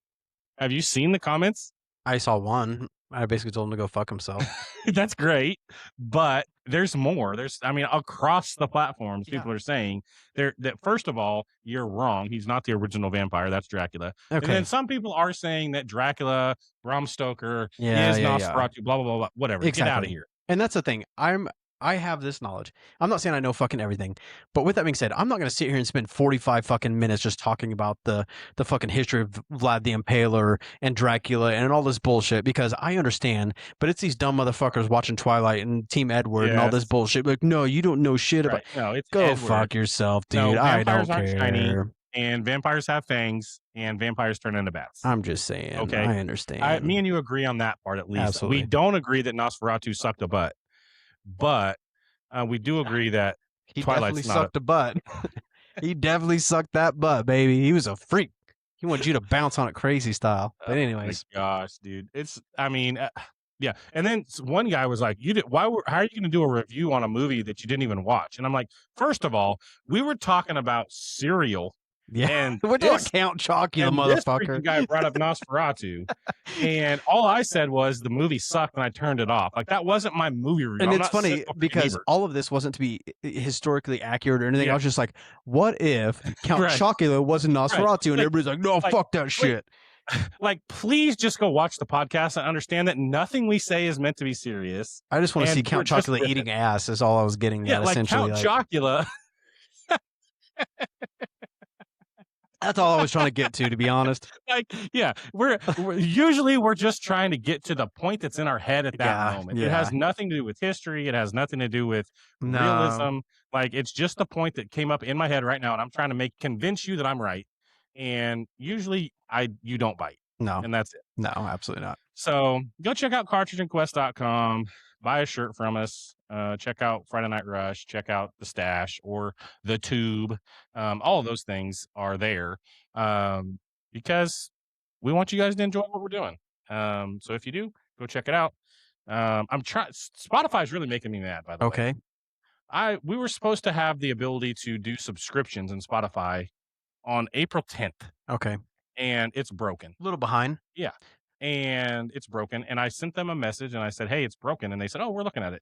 Have you seen the comments? I saw one. I basically told him to go fuck himself. That's great, but there's more. Across the platforms, people are saying that first of all, you're wrong. He's not the original vampire. That's Dracula. Okay. And then some people are saying that Dracula, Bram Stoker, is Nosferatu, blah, blah, blah, blah, whatever. Exactly. Get out of here. And that's the thing. I have this knowledge. I'm not saying I know fucking everything, but with that being said, I'm not going to sit here and spend 45 fucking minutes just talking about the fucking history of Vlad the Impaler and Dracula and all this bullshit, because I understand, but it's these dumb motherfuckers watching Twilight and Team Edward and all this bullshit. Like, no, you don't know shit about. No, it's go Edward. Fuck yourself, dude. No, I don't aren't care. Shiny, and vampires have fangs, and vampires turn into bats. I'm just saying. Okay, I understand. Me and you agree on that part at least. Absolutely. We don't agree that Nosferatu sucked a butt, but. We do agree that he Twilight's definitely sucked a butt. He definitely sucked that butt, baby. He was a freak. He wanted you to bounce on it crazy style. But anyways, oh my gosh, dude, yeah. And then one guy was like, how are you going to do a review on a movie that you didn't even watch? And I'm like, first of all, we were talking about Serial. Yeah, and we're doing Count Chocula, motherfucker. This guy brought up Nosferatu, and all I said was the movie sucked, and I turned it off. Like that wasn't my movie review. And it's funny because all of this wasn't to be historically accurate or anything. I was just like, what if Count Chocula wasn't Nosferatu? And everybody's like, no, fuck that shit. Like, please just go watch the podcast and understand that nothing we say is meant to be serious. I just want to see Count Chocula eating ass. Is all I was getting at. Essentially, Count Chocula. That's all I was trying to get to be honest. We're usually just trying to get to the point that's in our head at that moment. It has nothing to do with history. It has nothing to do with realism. Like, it's just the point that came up in my head right now, and I'm trying to convince you that I'm right. And usually you don't bite. No. And that's it. No, absolutely not. So go check out cartridgeandquest.com. Buy a shirt from us. Check out Friday Night Rush. Check out the Stash or the Tube. All of those things are there because we want you guys to enjoy what we're doing. So if you do, go check it out. I'm trying. Spotify is really making me mad, by the way. Okay. we were supposed to have the ability to do subscriptions in Spotify on April 10th. Okay. And it's broken. A little behind. Yeah. And it's broken. And I sent them a message and I said, hey, it's broken. And they said, oh, we're looking at it.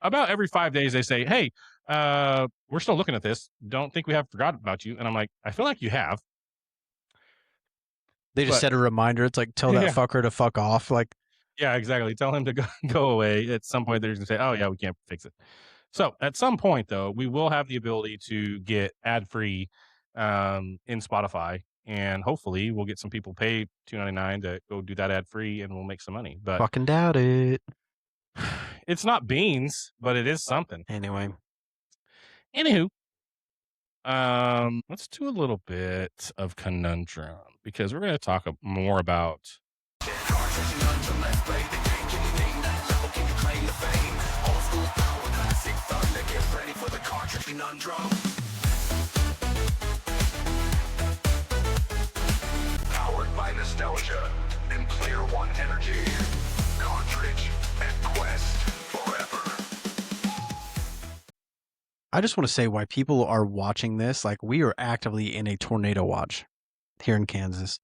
About every 5 days, they say, hey, we're still looking at this. Don't think we have forgotten about you. And I'm like, I feel like you have. They just set a reminder. It's like, tell that fucker to fuck off. Like, yeah, exactly. Tell him to go away. At some point, they're going to say, oh, yeah, we can't fix it. So at some point, though, we will have the ability to get ad-free in Spotify. And hopefully we'll get some people pay $2.99 to go do that ad-free and we'll make some money. But fucking doubt it. It's not beans, but it is something. Anyway. Anywho, let's do a little bit of Conundrum because we're going to talk more about powered by nostalgia and Player One energy. Cartridge and Quest forever. I just want to say why people are watching this. Like, we are actively in a tornado watch here in Kansas.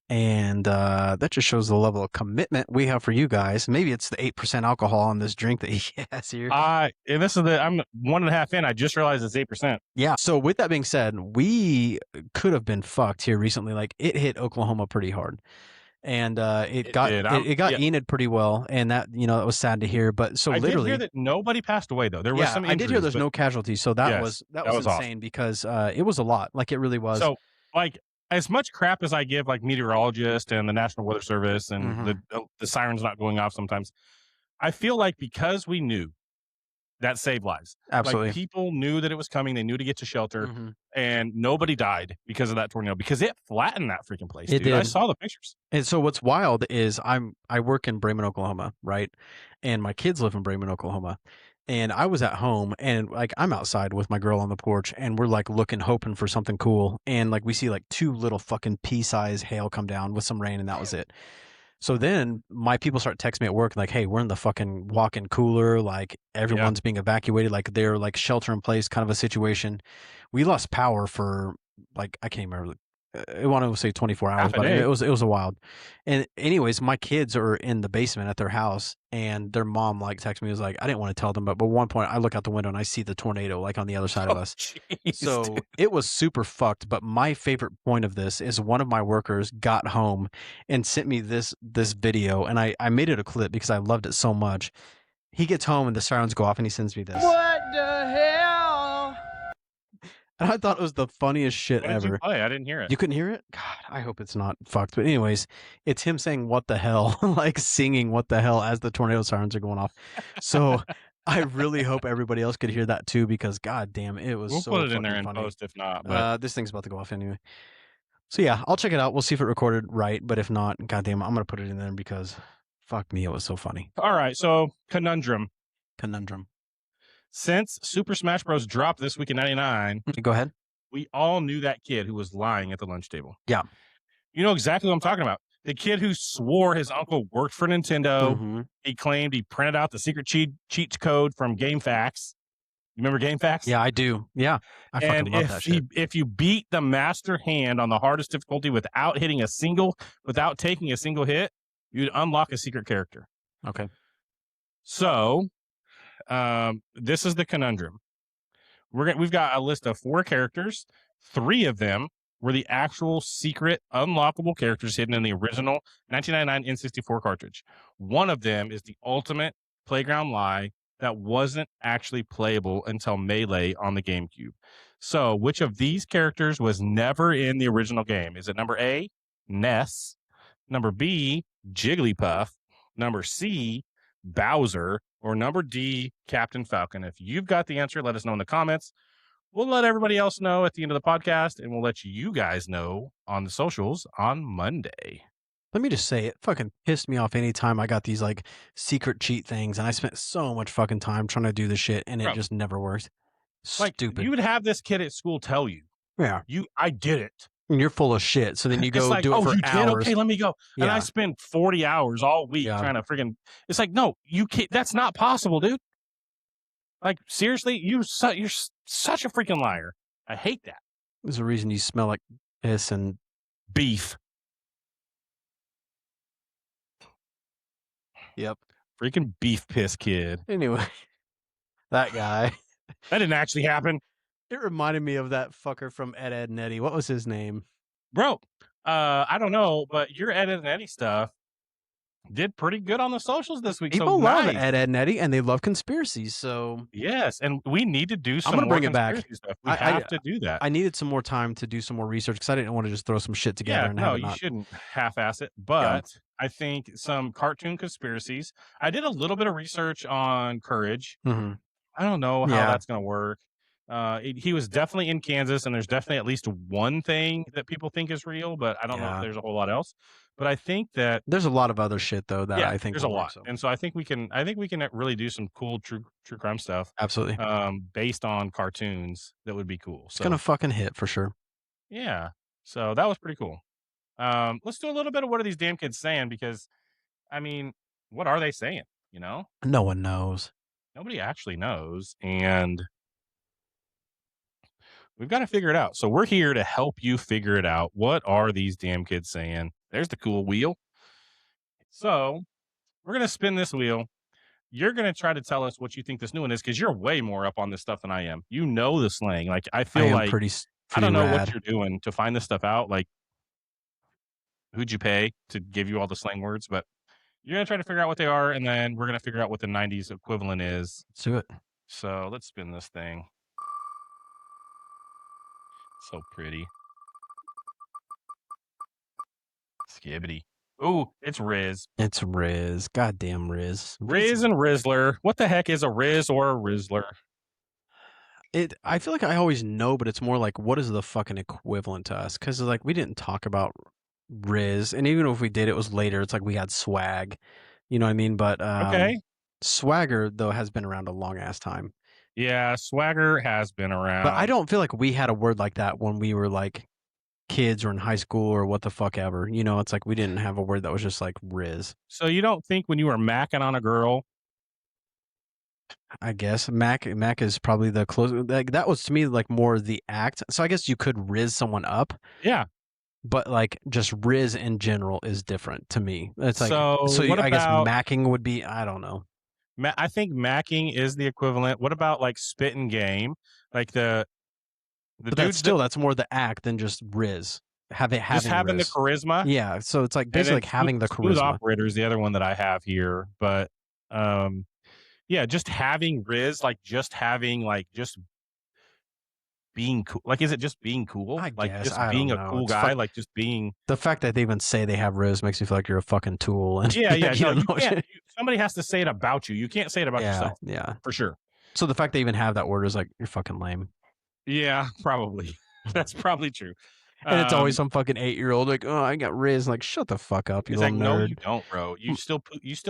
And that just shows the level of commitment we have for you guys. Maybe it's the 8% alcohol on this drink that he has here. And this is I'm 1.5 in. I just realized it's 8%. Yeah. So with that being said, we could have been fucked here recently. Like, it hit Oklahoma pretty hard. And it got Enid pretty well, and that it was sad to hear. But so I did hear that nobody passed away though. There was some injuries, I did hear there's no casualties, so that was insane awesome. Because it was a lot. Like, it really was. So like, as much crap as I give like meteorologists and the National Weather Service and the sirens not going off sometimes, I feel like because we knew that saved lives. Absolutely. Like, people knew that it was coming. They knew to get to shelter, and nobody died because of that tornado because it flattened that freaking place. Dude. I saw the pictures. And so what's wild is I work in Bremen, Oklahoma, right? And my kids live in Bremen, Oklahoma. And I was at home and like I'm outside with my girl on the porch and we're like looking, hoping for something cool. And like we see like 2 little fucking pea-sized hail come down with some rain and that was it. So then my people start texting me at work like, hey, we're in the fucking walk-in cooler. Like everyone's being evacuated. Like they're like shelter in place kind of a situation. We lost power for like, I can't remember. I want to say 24 hours, but it was a wild. And anyways, my kids are in the basement at their house and their mom like texted me, was like, I didn't want to tell them, but at one point I look out the window and I see the tornado like on the other side of us. Geez, so dude. It was super fucked. But my favorite point of this is one of my workers got home and sent me this video, and I made it a clip because I loved it so much. He gets home and the sirens go off and he sends me this. What the hell? And I thought it was the funniest shit What did ever. you play? I didn't hear it. You couldn't hear it? God, I hope it's not fucked. But anyways, it's him saying what the hell, like singing what the hell as the tornado sirens are going off. So I really hope everybody else could hear that too, because god damn, it was so put it in there in funny. post if not. But This thing's about to go off anyway. So yeah, I'll check it out. We'll see if it recorded right. But if not, goddamn, I'm gonna put it in there because fuck me, it was so funny. All right, so Conundrum. Since Super Smash Bros dropped this week in '99, go ahead. We all knew that kid who was lying at the lunch table. Yeah. You know exactly what I'm talking about. The kid who swore his uncle worked for Nintendo. He claimed he printed out the secret cheat code from GameFAQs. You remember GameFAQs? Yeah, I do. Yeah. I fucking love that shit. If you beat the master hand on the hardest difficulty without taking a single hit, you'd unlock a secret character. Okay. So, this is the Conundrum. We've got a list of 4 characters. 3 of them were the actual secret unlockable characters hidden in the original 1999 N64 cartridge. One of them is the ultimate playground lie that wasn't actually playable until Melee on the GameCube. So, which of these characters was never in the original game? Is it number A, Ness, number B, Jigglypuff, number C, Bowser, or number D, Captain Falcon? If you've got the answer, let us know in the comments. We'll let everybody else know at the end of the podcast, and we'll let you guys know on the socials on Monday. Let me just say, it fucking pissed me off anytime I got these like secret cheat things, and I spent so much fucking time trying to do the shit, and it just never worked. Stupid. Like, you would have this kid at school tell you, yeah, I did it. And you're full of shit. So then you go do it for you hours. Did? Okay, let me go. Yeah. And I spend 40 hours all week trying to friggin'. It's like, no, you can't. That's not possible, dude. Like, seriously, you're such a freaking liar. I hate that. There's a reason you smell like piss and Beef. Yep. Freaking beef piss kid. Anyway, that guy. That didn't actually happen. It reminded me of that fucker from Ed, Edd n Eddy. What was his name? Bro, I don't know, but your Ed, Edd n Eddy stuff did pretty good on the socials this week. People so love nice. Ed, Edd n Eddy, and they love conspiracies. So yes, and we need to do some I'm gonna more bring it back. conspiracy stuff. We have to do that. I needed some more time to do some more research because I didn't want to just throw some shit together. Yeah, and no, have it you not... shouldn't half-ass it. But I think some cartoon conspiracies. I did a little bit of research on Courage. Mm-hmm. I don't know how that's going to work. He was definitely in Kansas, and there's definitely at least one thing that people think is real, but I don't know if there's a whole lot else. But I think that there's a lot of other shit though that I think there's a lot, so. and so I think we can really do some cool true crime stuff. Absolutely, based on cartoons that would be cool. It's gonna fucking hit for sure. Yeah, so that was pretty cool. Let's do a little bit of what are these damn kids saying, because I mean, what are they saying? You know, no one knows. Nobody actually knows, and we've got to figure it out. So we're here to help you figure it out. What are these damn kids saying? There's the cool wheel. So we're going to spin this wheel. You're going to try to tell us what you think this new one is, because you're way more up on this stuff than I am. You know the slang. Like, I feel like pretty I don't know rad. what you're doing to find this stuff out. Like, who'd you pay to give you all the slang words? But you're going to try to figure out what they are, and then we're going to figure out what the 90s equivalent is. Let's do it. So let's spin this thing. So pretty. Skibbity. Ooh, it's Rizz. It's Rizz. Goddamn Rizz. Rizz and Rizzler. What the heck is a Rizz or a Rizzler? I feel like I always know, but it's more like, what is the fucking equivalent to us? Because like we didn't talk about Rizz, and even if we did, it was later. It's like we had swag, you know what I mean? But okay, swagger though has been around a long ass time. Yeah, swagger has been around, but I don't feel like we had a word like that when we were like kids or in high school or what the fuck ever. You know, it's like we didn't have a word that was just like Rizz. So you don't think when you were macking on a girl? I guess Mac is probably the closest. Like, that was to me like more the act. So I guess you could Rizz someone up. Yeah. But like just Rizz in general is different to me. It's like so I guess macking would be, I don't know. I think macking is the equivalent. What about like spitting game? Like the but that's more the act than just Rizz. Having the charisma. Yeah, so it's like basically like having the charisma. Operator is the other one that I have here, but yeah, just having Rizz, like just having like just being cool. Like, is it just being cool? I like guess, just being a cool guy, like just being. The fact that they even say they have Rizz makes me feel like you're a fucking tool. And yeah. No, you can't, somebody has to say it about you. You can't say it about yourself. Yeah, for sure. So the fact they even have that word is like, you're fucking lame. Yeah, probably. That's probably true. And it's always some fucking 8-year-old like, oh, I got Rizz. Like, shut the fuck up, you little nerd. No, you don't, bro. You still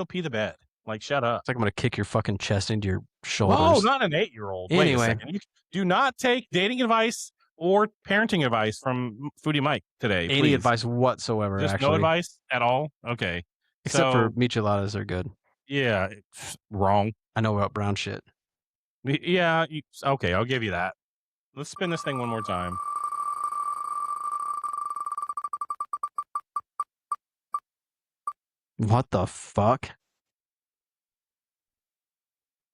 pee the bed. Like, shut up. It's like I'm gonna kick your fucking chest into your shoulders. Oh, not an 8-year-old. Anyway, wait a second. You do not take dating advice or parenting advice from Foodie Mike today. Any advice whatsoever. Just actually. No advice at all. Okay. Except for micheladas are good. Yeah, wrong. I know about brown shit. Yeah. Okay, I'll give you that. Let's spin this thing one more time. What the fuck?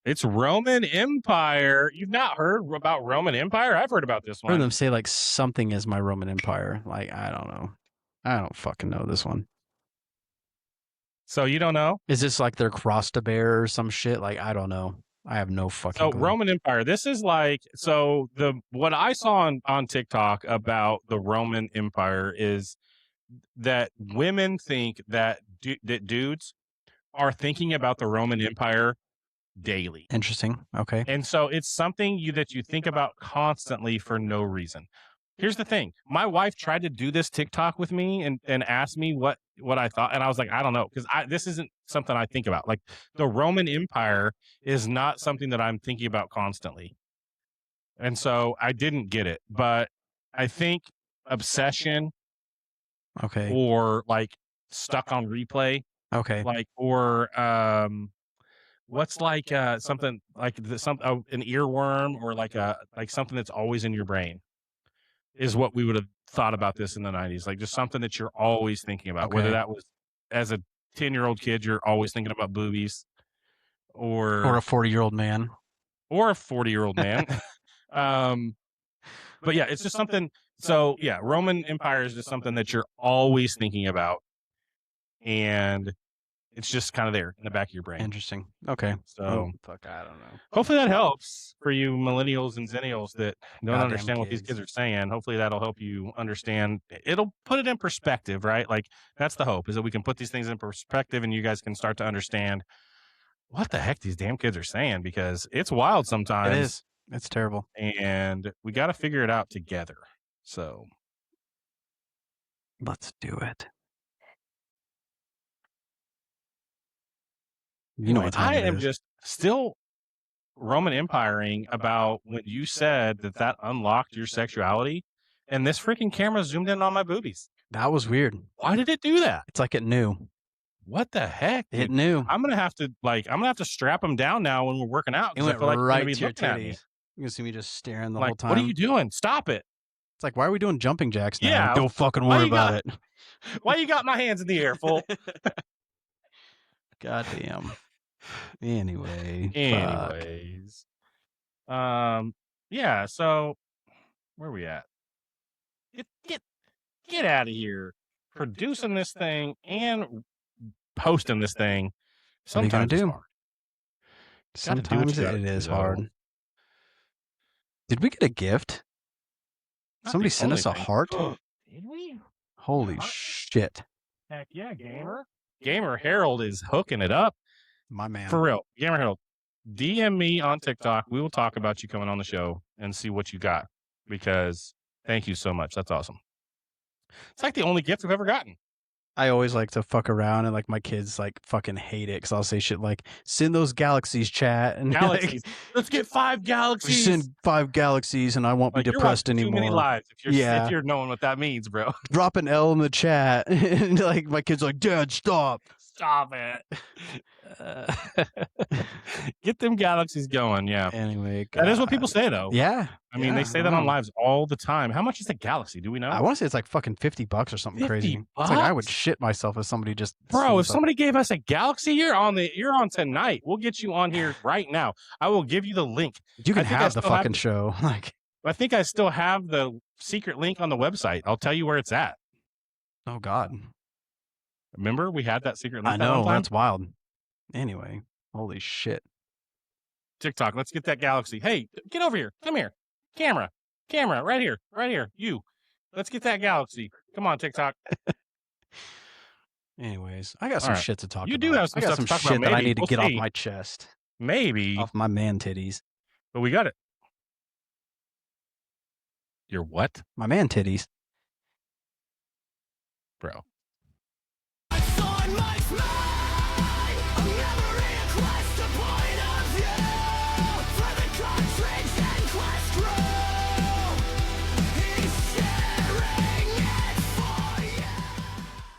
It's Roman Empire. You've not heard about Roman Empire? I've heard about this one. I heard them say like something is my Roman Empire. Like, I don't know. I don't fucking know this one. So you don't know? Is this like their cross to bear or some shit? Like, I don't know. I have no fucking clue. Roman Empire. This is like, so what I saw on TikTok about the Roman Empire is that women think that that dudes are thinking about the Roman Empire daily. Interesting. Okay. And so it's something that you think about constantly for no reason. Here's the thing. My wife tried to do this TikTok with me and asked me what I thought. And I was like, I don't know. Because this isn't something I think about. Like, the Roman Empire is not something that I'm thinking about constantly. And so I didn't get it. But I think obsession. Okay. Or like stuck on replay. Okay. Like, or what's like something like an earworm or like something that's always in your brain is what we would have thought about this in the 90s. Like just something that you're always thinking about, Okay. whether that was as a 10-year-old kid, you're always thinking about boobies or a 40-year-old man. Or a 40-year-old man. But yeah, it's just something. So yeah, Roman Empire is just something that you're always thinking about. And it's just kind of there in the back of your brain. Interesting. Okay. So fuck, I don't know. Hopefully that helps for you millennials and zennials that don't Goddamn understand what these kids. kids are saying. Hopefully that'll help you understand. It'll put it in perspective, right? Like that's the hope, is that we can put these things in perspective and you guys can start to understand what the heck these damn kids are saying, because it's wild sometimes. It is. It's terrible. And we got to figure it out together. So let's do it. You know what time I it am is. just still Roman Empiring about when you said that unlocked your sexuality, and this freaking camera zoomed in on my boobies. That was weird. Why did it do that? It's like it knew. What the heck? It knew. I'm gonna have to strap them down now when we're working out. It went I feel like right be to your looking at me. titties. You can see me just staring the Like, whole time. what are you doing? Stop it! It's like, why are we doing jumping jacks now? Yeah. Don't fucking Why worry you about it. Why you got my hands in the air, fool? Goddamn. Anyway. Anyways. Yeah, so where are we at? Get out of here. Producing this thing and posting this thing. Sometimes do? it's hard. Sometimes it is hard. Did we get a gift? Somebody sent us a heart? Did we? Holy shit. Heck yeah, Gamer. Gamer Harold is hooking it up. My man. For real. Gamer Harold, DM me on TikTok. We will talk about you coming on the show and see what you got, because thank you so much. That's awesome. It's like the only gift we've ever gotten. I always like to fuck around, and like my kids like fucking hate it because I'll say shit like, send those galaxies, chat. And Galaxies. like, Let's get 5 galaxies. send 5 galaxies and I won't be depressed you're anymore. Too many lives if you're knowing what that means, bro. Drop an L in the chat. And like my kids are like, Dad, stop. Stop it. Get them galaxies going. Yeah. Anyway, that is what people say, though. Yeah. I mean, they say that on lives all the time. How much is a galaxy? Do we know? I want to say it's like fucking $50 or something crazy. $50? It's like I would shit myself if somebody just. Bro, if somebody gave us a galaxy, you're on tonight. We'll get you on here right now. I will give you the link. You can have the fucking show. Like, I think I still have the secret link on the website. I'll tell you where it's at. Oh God. Remember we had that secret link? I know, that's wild. Anyway, holy shit. TikTok, let's get that galaxy. Hey, get over here. Come here. Camera, right here. You. Let's get that galaxy. Come on, TikTok. Anyways, I got some shit to talk about. You do have some stuff to talk about. I got some shit that I need to get off my chest. Maybe. Off my man titties. But we got it. Your what? My man titties. Bro.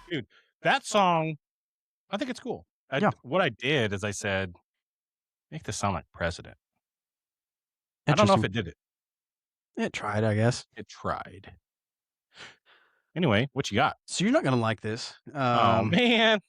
Dude, that song, I think it's cool. What I did is I said, make this sound like President. I don't know if it did it. It tried, I guess. It tried. Anyway, what you got? So you're not going to like this. Oh, man.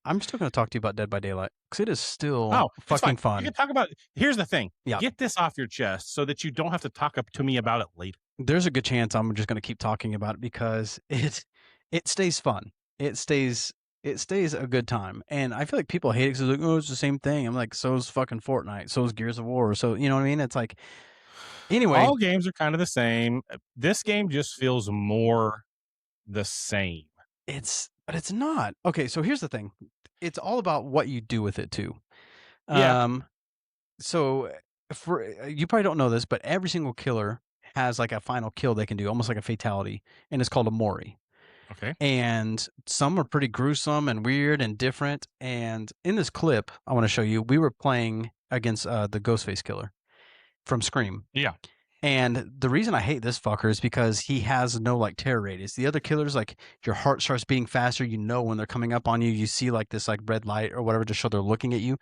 I'm still going to talk to you about Dead by Daylight because it is still fucking fun. You can talk about it. Here's the thing. Yeah. Get this off your chest so that you don't have to talk up to me about it later. There's a good chance I'm just going to keep talking about it because it stays fun. It stays a good time. And I feel like people hate it because they're like, oh, it's the same thing. I'm like, so is fucking Fortnite. So is Gears of War. So, you know what I mean? It's like, anyway. All games are kind of the same. This game just feels more the same. But it's not. Okay, so here's the thing. It's all about what you do with it too. Yeah. So you probably don't know this, but every single killer has like a final kill they can do, almost like a fatality, and it's called a Mori. Okay. And some are pretty gruesome and weird and different. And in this clip, I want to show you, we were playing against the Ghostface killer from Scream. Yeah. And the reason I hate this fucker is because he has no like terror radius. The other killers, like your heart starts beating faster. You know when they're coming up on you. You see like this like red light or whatever to show they're looking at you.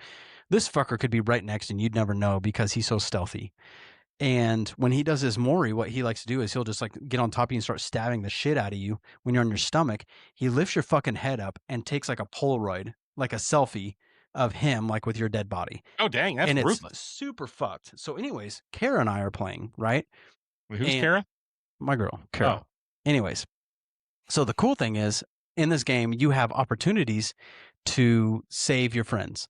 This fucker could be right next and you'd never know because he's so stealthy. And when he does his Mori, what he likes to do is he'll just like get on top of you and start stabbing the shit out of you when you're on your stomach. He lifts your fucking head up and takes like a Polaroid, like a selfie of him, like with your dead body. Oh, dang. That's and it's ruthless. super fucked. So anyways, Kara and I are playing, right? Wait, who's and- Kara? My girl, Kara. Oh. Anyways, so the cool thing is in this game, you have opportunities to save your friends.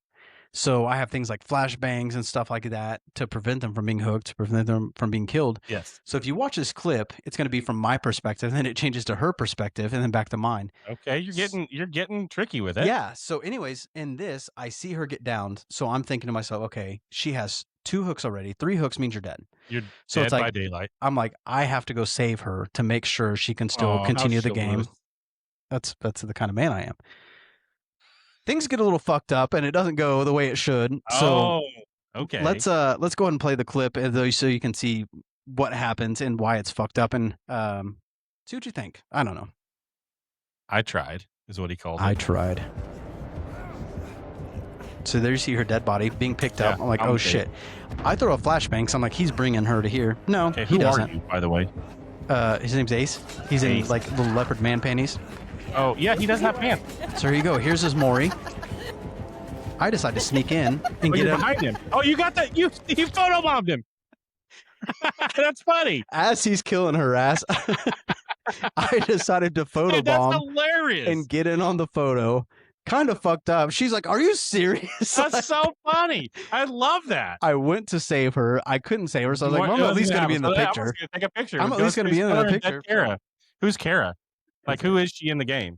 So I have things like flashbangs and stuff like that to prevent them from being hooked, to prevent them from being killed. Yes. So if you watch this clip, it's going to be from my perspective, then it changes to her perspective, and then back to mine. Okay, you're getting tricky with it. Yeah. So anyways, in this, I see her get downed. So I'm thinking to myself, okay, she has 2 hooks already. 3 hooks means you're dead. You're So dead it's like- by daylight. I'm like, I have to go save her to make sure she can still Oh, how continue the game. chivalrous. That's the kind of man I am. Things get a little fucked up and it doesn't go the way it should. So okay. let's go ahead and play the clip so you can see what happens and why it's fucked up and see what you think. I don't know. I tried, is what he called it. I tried. So there you see her dead body being picked up. Yeah, I'm like, I'm oh okay. shit. I throw a flashbang, so I'm like, he's bringing her to here. No, Okay, he who doesn't. are you, by the way? His name's Ace. He's in Ace. like little leopard man panties. Oh, yeah, he doesn't have pants. So here you go. Here's his Mori. I decide to sneak in and Oh, get you're him. behind him. Oh, you got that. You photobombed him. That's funny. As he's killing her ass, I decided to Dude, that's photobomb hilarious. and get in on the photo. Kind of fucked up. She's like, "Are you serious?" That's so funny. I love that. I went to save her. I couldn't save her, so I was like, "Well, I'm at least going to be in the picture." I'm gonna take a picture. I'm with at least gonna be in Ghostface the Killer and picture. Dead Kara. Who's Kara? Like, who is she in the game?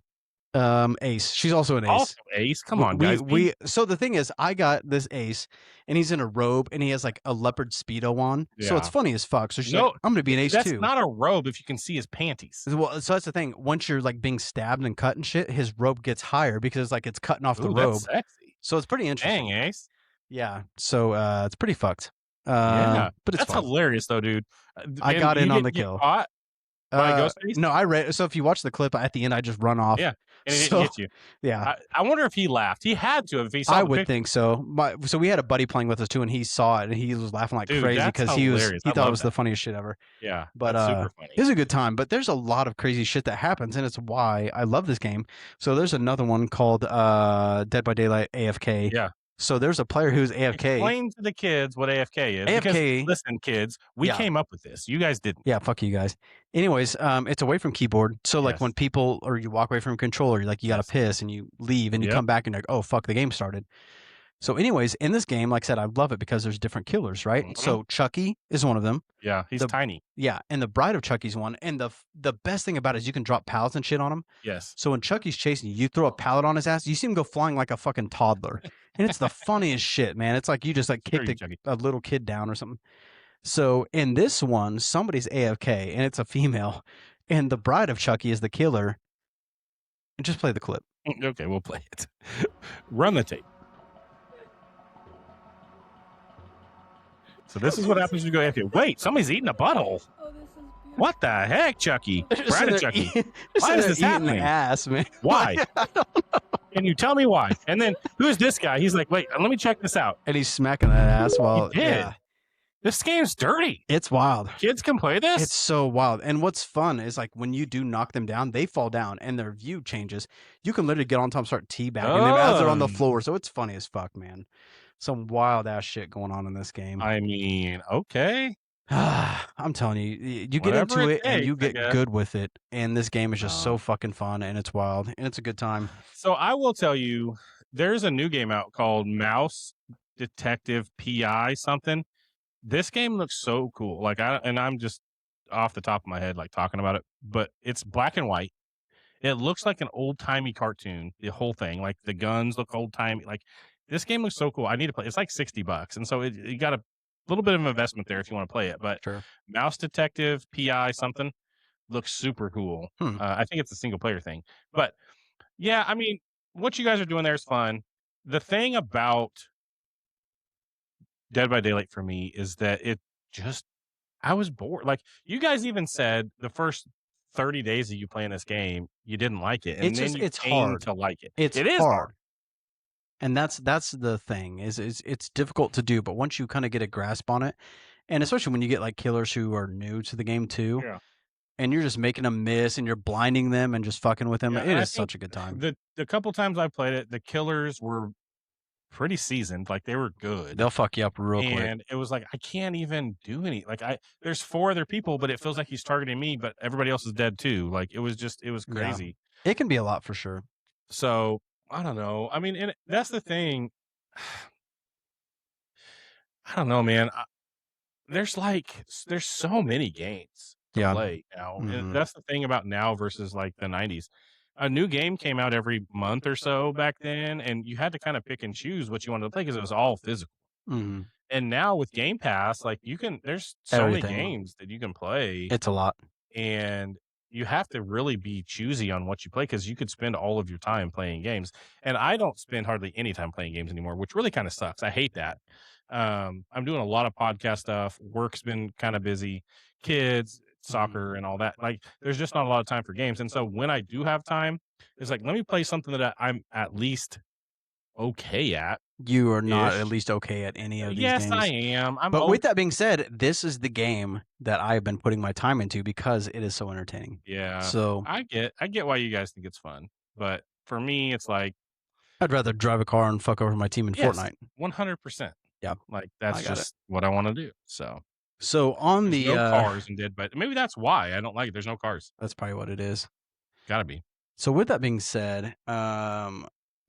Ace. She's also an Ace. Also Ace. Come on, guys. So the thing is, I got this Ace, and he's in a robe, and he has like a leopard Speedo on. So Yeah. it's funny as fuck. So she's No, like, I'm going to be an Ace That's too. not a robe if you can see his panties. Well, so that's the thing. Once you're like being stabbed and cut and shit, his robe gets higher because like it's cutting off the Ooh, robe. that's sexy. So it's pretty interesting. Dang, Ace. Yeah. So it's pretty fucked. Yeah, but it's that's fun. hilarious, though, dude. I And got you in on didn't the get kill. Caught by Ghostface? No, I read. So if you watch the clip at the end, I just run off. Yeah, and it So- didn't get you. Yeah. I wonder if he laughed. He had to if he saw I the would picture. think so. So we had a buddy playing with us too, and he saw it, and he was laughing like Dude, crazy that's because he hilarious. I thought love it was the that. funniest shit ever. Yeah, But that's super funny. it was a good time. But there's a lot of crazy shit that happens, and it's why I love this game. So there's another one called Dead by Daylight AFK. Yeah. So there's a player who's AFK. Explain to the kids what AFK is. Because, AFK listen, kids, we Yeah. came up with this. You guys didn't. Yeah, fuck you guys. Anyways, it's away from keyboard. So like Yes. when people or you walk away from a controller, you're like you gotta Yes. piss and you leave and you Yep. come back and you're like, oh fuck, the game started. So anyways, in this game, like I said, I love it because there's different killers, right? Mhm. So Chucky is one of them. Yeah, he's The- tiny. Yeah, and the Bride of Chucky's one. And the best thing about it is you can drop pallets and shit on him. Yes. So when Chucky's chasing you, you throw a pallet on his ass, you see him go flying like a fucking toddler. And it's the funniest shit, man. It's like you just like kicked Very Chucky. a little kid down or something. So in this one, somebody's AFK and it's a female, and the Bride of Chucky is the killer. And just play the clip. Okay, we'll play it. Run the tape. So this is what happens when you go AFK. Wait, somebody's eating a butthole. What the heck, Chucky? Bride of Chucky. Why is this happening? Ass, man. Why? I don't know. Can you tell me why? And then who's this guy? He's like, wait, let me check this out. And he's smacking that ass while He did. yeah, This game's dirty. it's wild. Kids can play this. It's so wild. And what's fun is like when you do knock them down, they fall down and their view changes. You can literally get on top and start teabagging them as they're on the Oh. floor. So it's funny as fuck, man. Some wild ass shit going on in this game. I mean, okay. I'm telling you, you get Whatever into it it and you takes, I get guess. good with it. And this game is just so Oh. fucking fun and it's wild and it's a good time. So I will tell you, there's a new game out called Mouse Detective PI something. This game looks so cool. Like I'm just off the top of my head, like talking about it, but it's black and white. It looks like an old timey cartoon. The whole thing, like the guns look old timey. Like this game looks so cool. I need to play. It's like $60, and so you got a little bit of investment there if you want to play it. But Sure. Mouse Detective PI something looks super cool. Hmm. I think it's a single player thing, but yeah, I mean, what you guys are doing there is fun. The thing about Dead by Daylight for me is that it just I was bored. Like, you guys even said the first 30 days of you playing this game, you didn't like it, and It's then just you it's came hard. to like it. It's It is hard. And that's the thing is it's difficult to do, but once you kind of get a grasp on it, and especially when you get like killers who are new to the game too, Yeah. and you're just making them miss and you're blinding them and just fucking with them, Yeah, it and I is think such a good time. the couple times I played it, the killers were pretty seasoned, like they were good. They'll fuck you up real quick. And it was like I can't even do any. Like there's 4 other people, but it feels like he's targeting me, but everybody else is dead too. Like it was Yeah. crazy. It can be a lot for sure. So I don't know. I mean, and that's the thing. I don't know, man. There's so many games to Yeah. play now. Mhm. And that's the thing about now versus like the 90s. A new game came out every month or so back then, and you had to kind of pick and choose what you wanted to play because it was all physical. Mhm. And now with Game Pass, like there's so Everything. many games that you can play, It's a lot. and you have to really be choosy on what you play because you could spend all of your time playing games. And I don't spend hardly any time playing games anymore, which really kind of sucks. I hate that. I'm doing a lot of podcast stuff. Work's been kind of busy, kids, soccer, and all that. Like, there's just not a lot of time for games. And so when I do have time, it's like, let me play something that I'm at least okay at. You are not Ish. at least okay at any of these Yes, games. I am. But with that being said, this is the game that I've been putting my time into because it is so entertaining. Yeah. So I get why you guys think it's fun, but for me, it's like I'd rather drive a car and fuck over my team in Fortnite. 100%. Yeah. Like that's I got just what I want to do. So on there's the no cars in Dead, but maybe that's why I don't like it. There's no cars. That's probably what it is. Gotta be. So with that being said,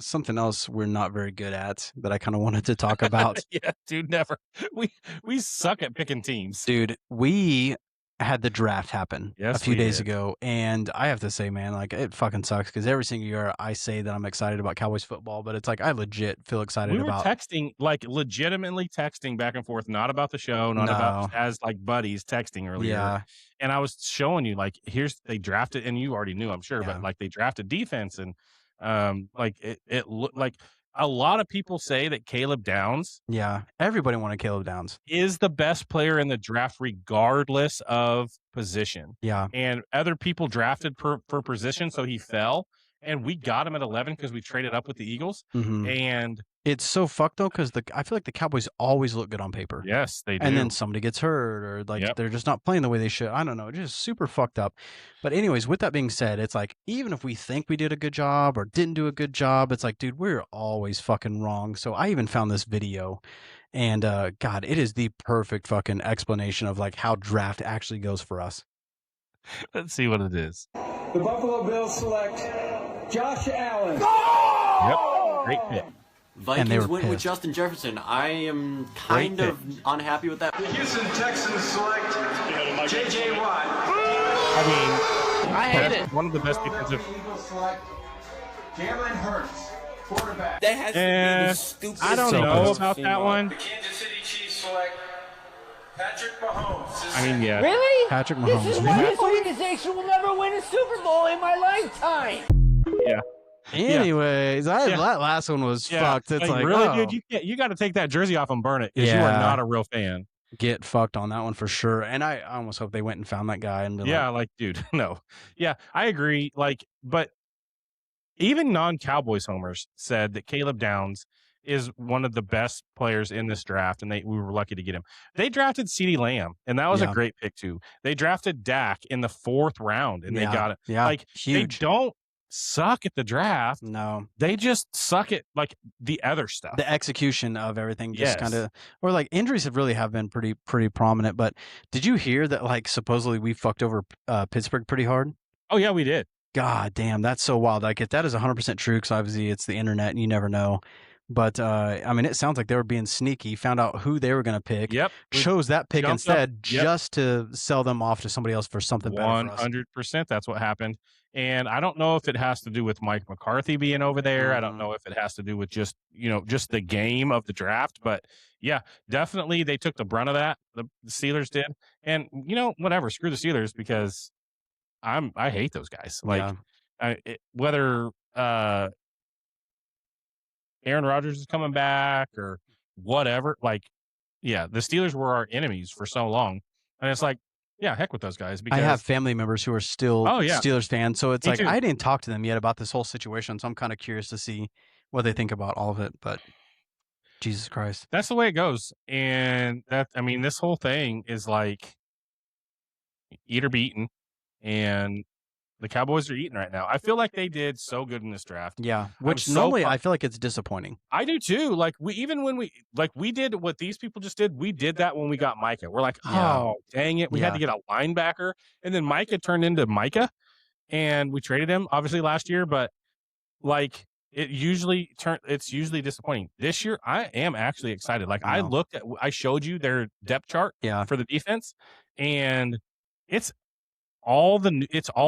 something else we're not very good at that I kind of wanted to talk about. Yeah, dude, never. We suck at picking teams. Dude, we had the draft happen Yes, a few we days did. ago, and I have to say, man, like it fucking sucks because every single year I say that I'm excited about Cowboys football, but it's like I legit feel excited We were about texting, like legitimately texting back and forth, not about the show, not about as like buddies texting earlier. Yeah. And I was showing you like they drafted, and you already knew, I'm sure, Yeah. but like they drafted defense, and like it looked like a lot of people say that Caleb Downs, Yeah, everybody wanted Caleb Downs, is the best player in the draft regardless of position. Yeah, and other people drafted for position, so he fell, and we got him at 11 because we traded up with the Eagles. Mhm. And it's so fucked though because I feel like the Cowboys always look good on paper. Yes, they do. And then somebody gets hurt or like they're just not playing the way they should. I don't know, just super fucked up. But anyways, with that being said, it's like even if we think we did a good job or didn't do a good job, it's like, dude, we're always fucking wrong. So I even found this video, and God, it is the perfect fucking explanation of like how draft actually goes for us. Let's see what it is. The Buffalo Bills select Josh Allen. Yep, great pick. Vikings went with Justin Jefferson. I am kind of unhappy with that. The Houston Texans select J.J. Watt. I hate it. One of the best defensive. The Eagles select Jalen Hurts, quarterback. That has to be the stupidest. I don't know about that one. The Kansas City Chiefs select Patrick Mahomes. I mean, yeah. Really? Patrick Mahomes. This is why this organization will never win a Super Bowl in my lifetime. Yeah. Anyways, that last one was fucked. It's like really, dude, you got to take that jersey off and burn it because you are not a real fan. Get fucked on that one for sure. And I almost hope they went and found that guy and like, dude, no. Yeah, I agree. Like, but even non-Cowboys homers said that Caleb Downs is one of the best players in this draft, and we were lucky to get him. They drafted CeeDee Lamb, and that was a great pick too. They drafted Dak in the 4th round, and they got it. Yeah, like huge. They don't suck at the draft. No, they just suck at like the other stuff. The execution of everything just kind of, or like injuries have been pretty prominent. But did you hear that like supposedly we fucked over Pittsburgh pretty hard? Oh yeah, we did. God damn, that's so wild. Like if that is 100% true, because obviously it's the internet and you never know. But I mean, it sounds like they were being sneaky. Found out who they were going to pick. Yep, chose that pick instead, just to sell them off to somebody else for something better. 100%. That's what happened. And I don't know if it has to do with Mike McCarthy being over there. I don't know if it has to do with just the game of the draft. But yeah, definitely they took the brunt of that. The Steelers did. And whatever, screw the Steelers because I hate those guys. Like whether Aaron Rodgers is coming back or whatever. Like, yeah, the Steelers were our enemies for so long. And it's like, yeah, heck with those guys. I Because have family members who are still yeah. Steelers fans, so it's Me like too. I didn't talk to them yet about this whole situation, so I'm kind of curious to see what they think about all of it. But Jesus Christ, That's the way it goes. And this whole thing is like eat or beaten, and the Cowboys are eating right now. I feel like they did so good in this draft. yeah. Which so normally I feel like it's disappointing. I do too. Like we did what these people just did. We did that when we got Micah. We're like, Yeah. oh dang it, we had to get a linebacker, and then Micah turned into Micah, and we traded him obviously last year. But like it's usually disappointing. This year, I am actually excited. Like I showed you their depth chart for the defense, and it's all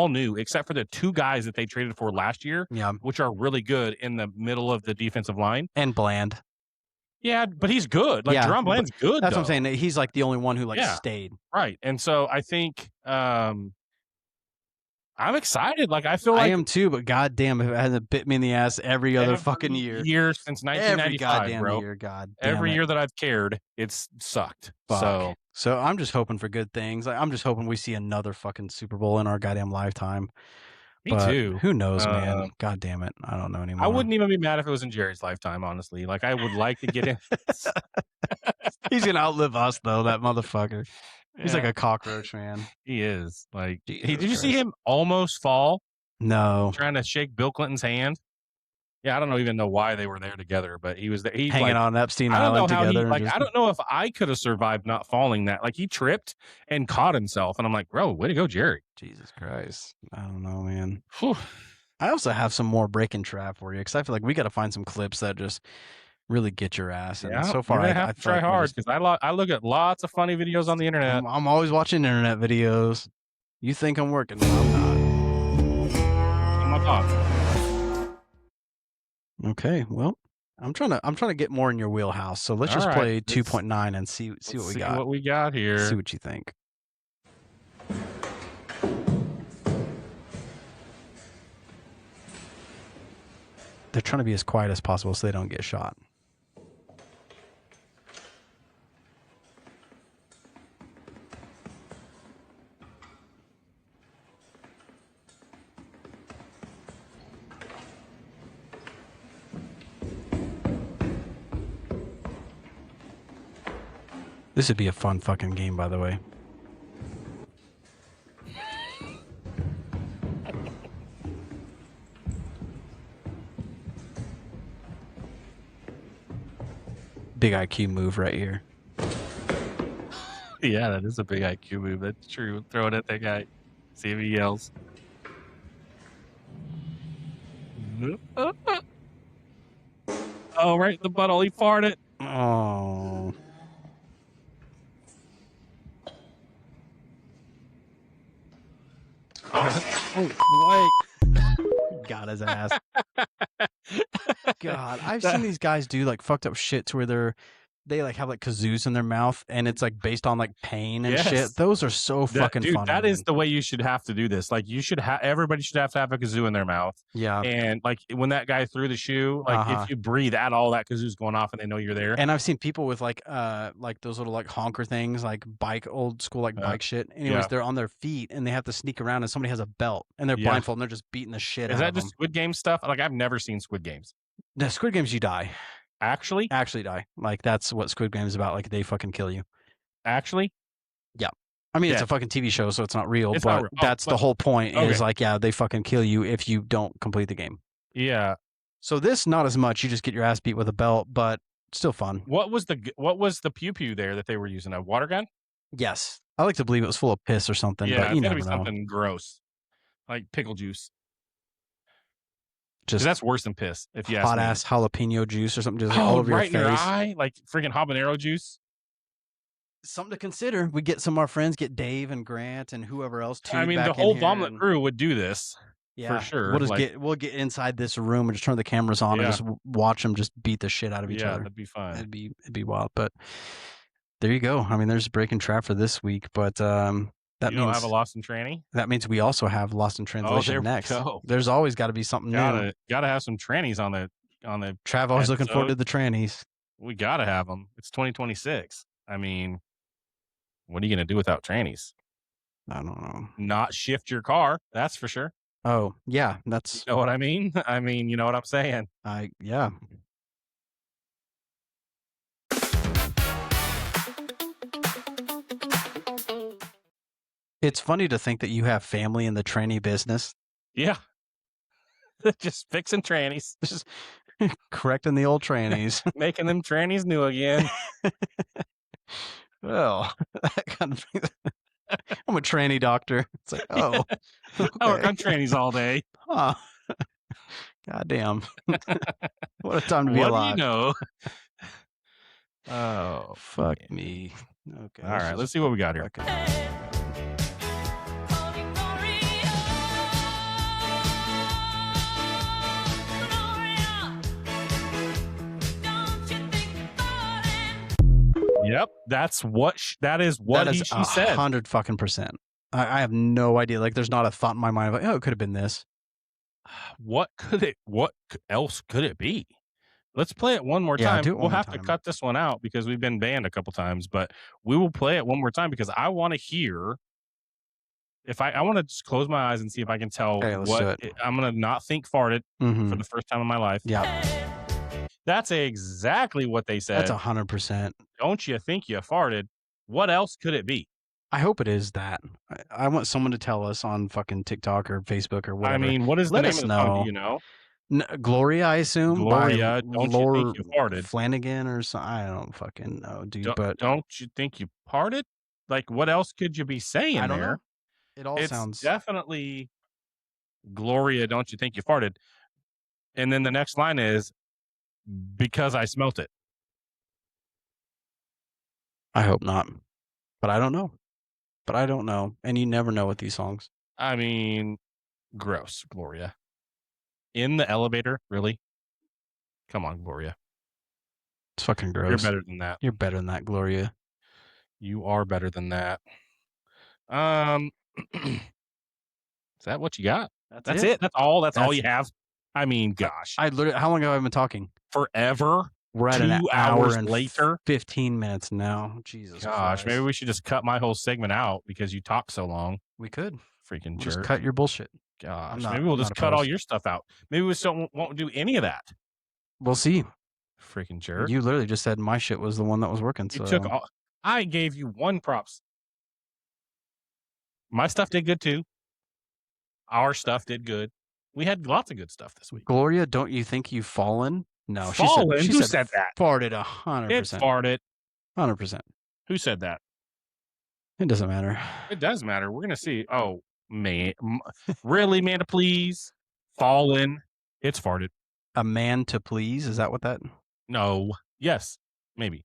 new except for the two guys that they traded for last year, which are really good in the middle of the defensive line. And Bland. Yeah, but he's good. Like Jerome Bland's good. That's what I'm saying. He's like the only one who stayed. Right. And so I think I'm excited. Like I feel like I am too, but goddamn, if it hasn't bit me in the ass every other fucking year. Since 1995, bro. Every year that I've cared, it's sucked. Fuck. So I'm just hoping for good things. Like, I'm just hoping we see another fucking Super Bowl in our goddamn lifetime. Me too. Who knows, man? God damn it. I don't know anymore. I wouldn't even be mad if it was in Jerry's lifetime, honestly. Like I would like to get in. He's gonna outlive us though, that motherfucker. He's like a cockroach, man. He is. Like, did you see him almost fall? No. Trying to shake Bill Clinton's hand. Yeah, I don't even know why they were there together, but he was there. He hanging on Epstein I don't Island know how together. I don't know if I could have survived not falling that. Like he tripped and caught himself, and I'm like, bro, way to go, Jerry. Jesus Christ. I don't know, man. Whew. I also have some more breaking trap for you because I feel like we got to find some clips that just really get your ass. And so far, I have to try hard because I look at lots of funny videos on the internet. I'm always watching internet videos. You think I'm working? No, I'm not. My thoughts. Okay, well, I'm trying to get more in your wheelhouse. So let's just play 2.9 and see what we got. What we got here. See what you think. They're trying to be as quiet as possible so they don't get shot. This would be a fun fucking game, by the way. Big IQ move right here. Yeah, that is a big IQ move. That's true. Throw it at that guy. See if he yells. Oh, right in the butthole. He farted. Oh. Oh, Blake. Got his ass. God, I've seen these guys do like fucked up shit to where they like have like kazoos in their mouth and it's like based on like pain and shit. Those are so fucking funny. That is the way you should have to do this. Like you should everybody should have to have a kazoo in their mouth. Yeah. And like when that guy threw the shoe, like if you breathe out all that kazoo's going off and they know you're there. And I've seen people with like those little like honker things, like old school like bike shit. Anyways, they're on their feet and they have to sneak around and somebody has a belt and they're blindfolded and they're just beating the shit out of them. Is that just Squid Game stuff? Like I've never seen Squid Games. The Squid Games, you die. Actually die. Like that's what Squid Game is about. Like they fucking kill you. Actually? Yeah. I mean, it's a fucking TV show, so it's not real, it's but not real. That's the whole point is like, yeah, they fucking kill you if you don't complete the game. Yeah. So this, not as much. You just get your ass beat with a belt, but still fun. What was the pew pew there that they were using? A water gun? Yes. I like to believe it was full of piss or something, yeah, but you it's never gotta be know. something gross. Like pickle juice. Just that's worse than piss. If you ask hot me. ass jalapeno juice or something just all over right your face. In your eye, like freaking habanero juice. Something to consider. We get some of our friends, get Dave and Grant and whoever else. I mean, the whole Vomit crew would do this. Yeah, for sure. We'll get inside this room and just turn the cameras on and just watch them just beat the shit out of each other. Yeah, that'd be fun. It'd be wild. But there you go. I mean, there's breaking trap for this week, but that you means don't have a Lost in Tranny. That means we also have Lost in Translation next. Go. There's always got to be something new. Gotta have some trannies on the. Trav always looking forward to the trannies. We gotta have them. It's 2026. I mean, What are you going to do without trannies? I don't know. Not shift your car. That's for sure. Oh, yeah. That's. You know what I mean? I mean, you know what I'm saying? Yeah. It's funny to think that you have family in the tranny business. Yeah. Just fixing trannies. Just correcting the old trannies. Making them trannies new again. Well, that kind of I'm a tranny doctor. It's like, oh. Okay. I work on trannies all day. Huh. Goddamn. What a time to be alive. What do you know? Oh. Fuck me. Okay. All right, let's see what we got here. Yep, that is what she said. 100%. I have no idea. Like, there's not a thought in my mind of like, oh, it could have been this. What else could it be? Let's play it one more time. We'll have to cut this one out because we've been banned a couple times, but we will play it one more time because I want to hear. If I want to just close my eyes and see if I can tell what I'm going to not think farted for the first time in my life. Yeah. That's exactly what they said. That's 100%. Don't you think you farted? What else could it be? I hope it is that. I want someone to tell us on fucking TikTok or Facebook or whatever. I mean, what is the name of the song? Do you know? Gloria, I assume. Gloria, don't you think you farted? Flanagan or something. I don't fucking know, dude. But don't you think you farted? Like, what else could you be saying I don't there? know. It all sounds definitely Gloria, don't you think you farted? And then the next line is because I smelt it. I hope not. But I don't know. And you never know with these songs. I mean, gross, Gloria. In the elevator, really? Come on, Gloria. It's fucking gross. You're better than that. You're better than that, Gloria. You are better than that. Is that what you got? That's it. That's all. That's all you have. I mean, gosh. I literally. How long have I been talking? Forever. We're at 2 hours and later. 15 minutes now. Jesus. Gosh, Christ. Maybe we should just cut my whole segment out because you talk so long. We could. Freaking jerk. Just cut your bullshit. Gosh, maybe we'll just cut all your stuff out. Maybe we still won't do any of that. We'll see. Freaking jerk. You literally just said my shit was the one that was working. You took all. I gave you one props. My stuff did good too. Our stuff did good. We had lots of good stuff this week. Gloria, don't you think you've fallen? No, fallen? She said that? Farted 100%. It farted. 100%. Who said that? It doesn't matter. It does matter. We're gonna see. Oh man, really, man? To please, fallen. It's farted. A man to please? Is that what that? No. Yes. Maybe.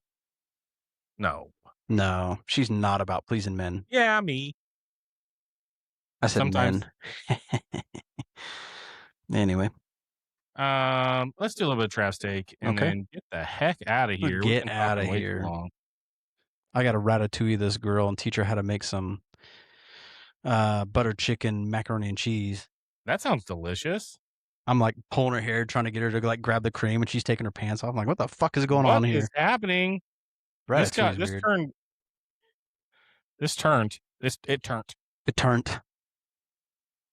No. No, she's not about pleasing men. Yeah, me. I said sometimes. Men. Anyway. Let's do a little bit of Trav's take and then get the heck out of here. Get out of here. I got to ratatouille this girl and teach her how to make some butter chicken macaroni and cheese. That sounds delicious. I'm like pulling her hair, trying to get her to like grab the cream, and she's taking her pants off. I'm like, what the fuck is going on here? What is happening? It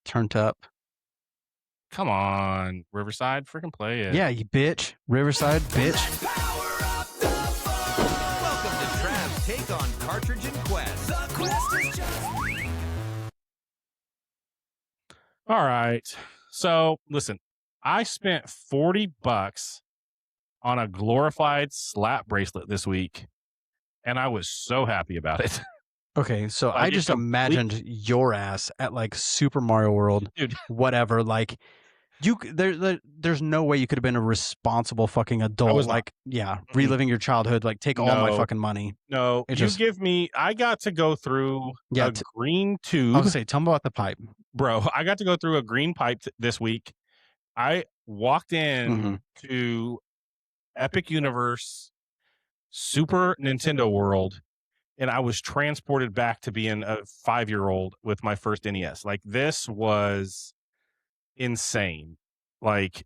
turned up. Come on, Riverside, freaking play it. Yeah, you bitch. Riverside, bitch. Welcome to Trav's take on Cartridge and Quest. The Quest is just... All right. So, listen, I spent $40 on a glorified slap bracelet this week, and I was so happy about it. Okay, so I just imagined your ass at like Super Mario World, dude. Whatever. Like, there's no way you could have been a responsible fucking adult. Like, reliving your childhood. Like, take all my fucking money. No, I got to go through a green tube. I was gonna say, tell me about the pipe, bro. I got to go through a green pipe this week. I walked in to Epic Universe, Super Nintendo World. And I was transported back to being a 5-year-old with my first NES. Like, this was insane. Like,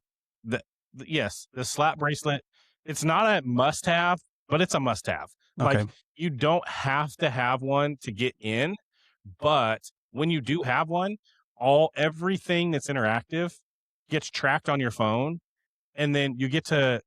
yes, the slap bracelet, it's not a must-have, but it's a must-have. Okay. Like, you don't have to have one to get in, but when you do have one, everything that's interactive gets tracked on your phone, and then you get to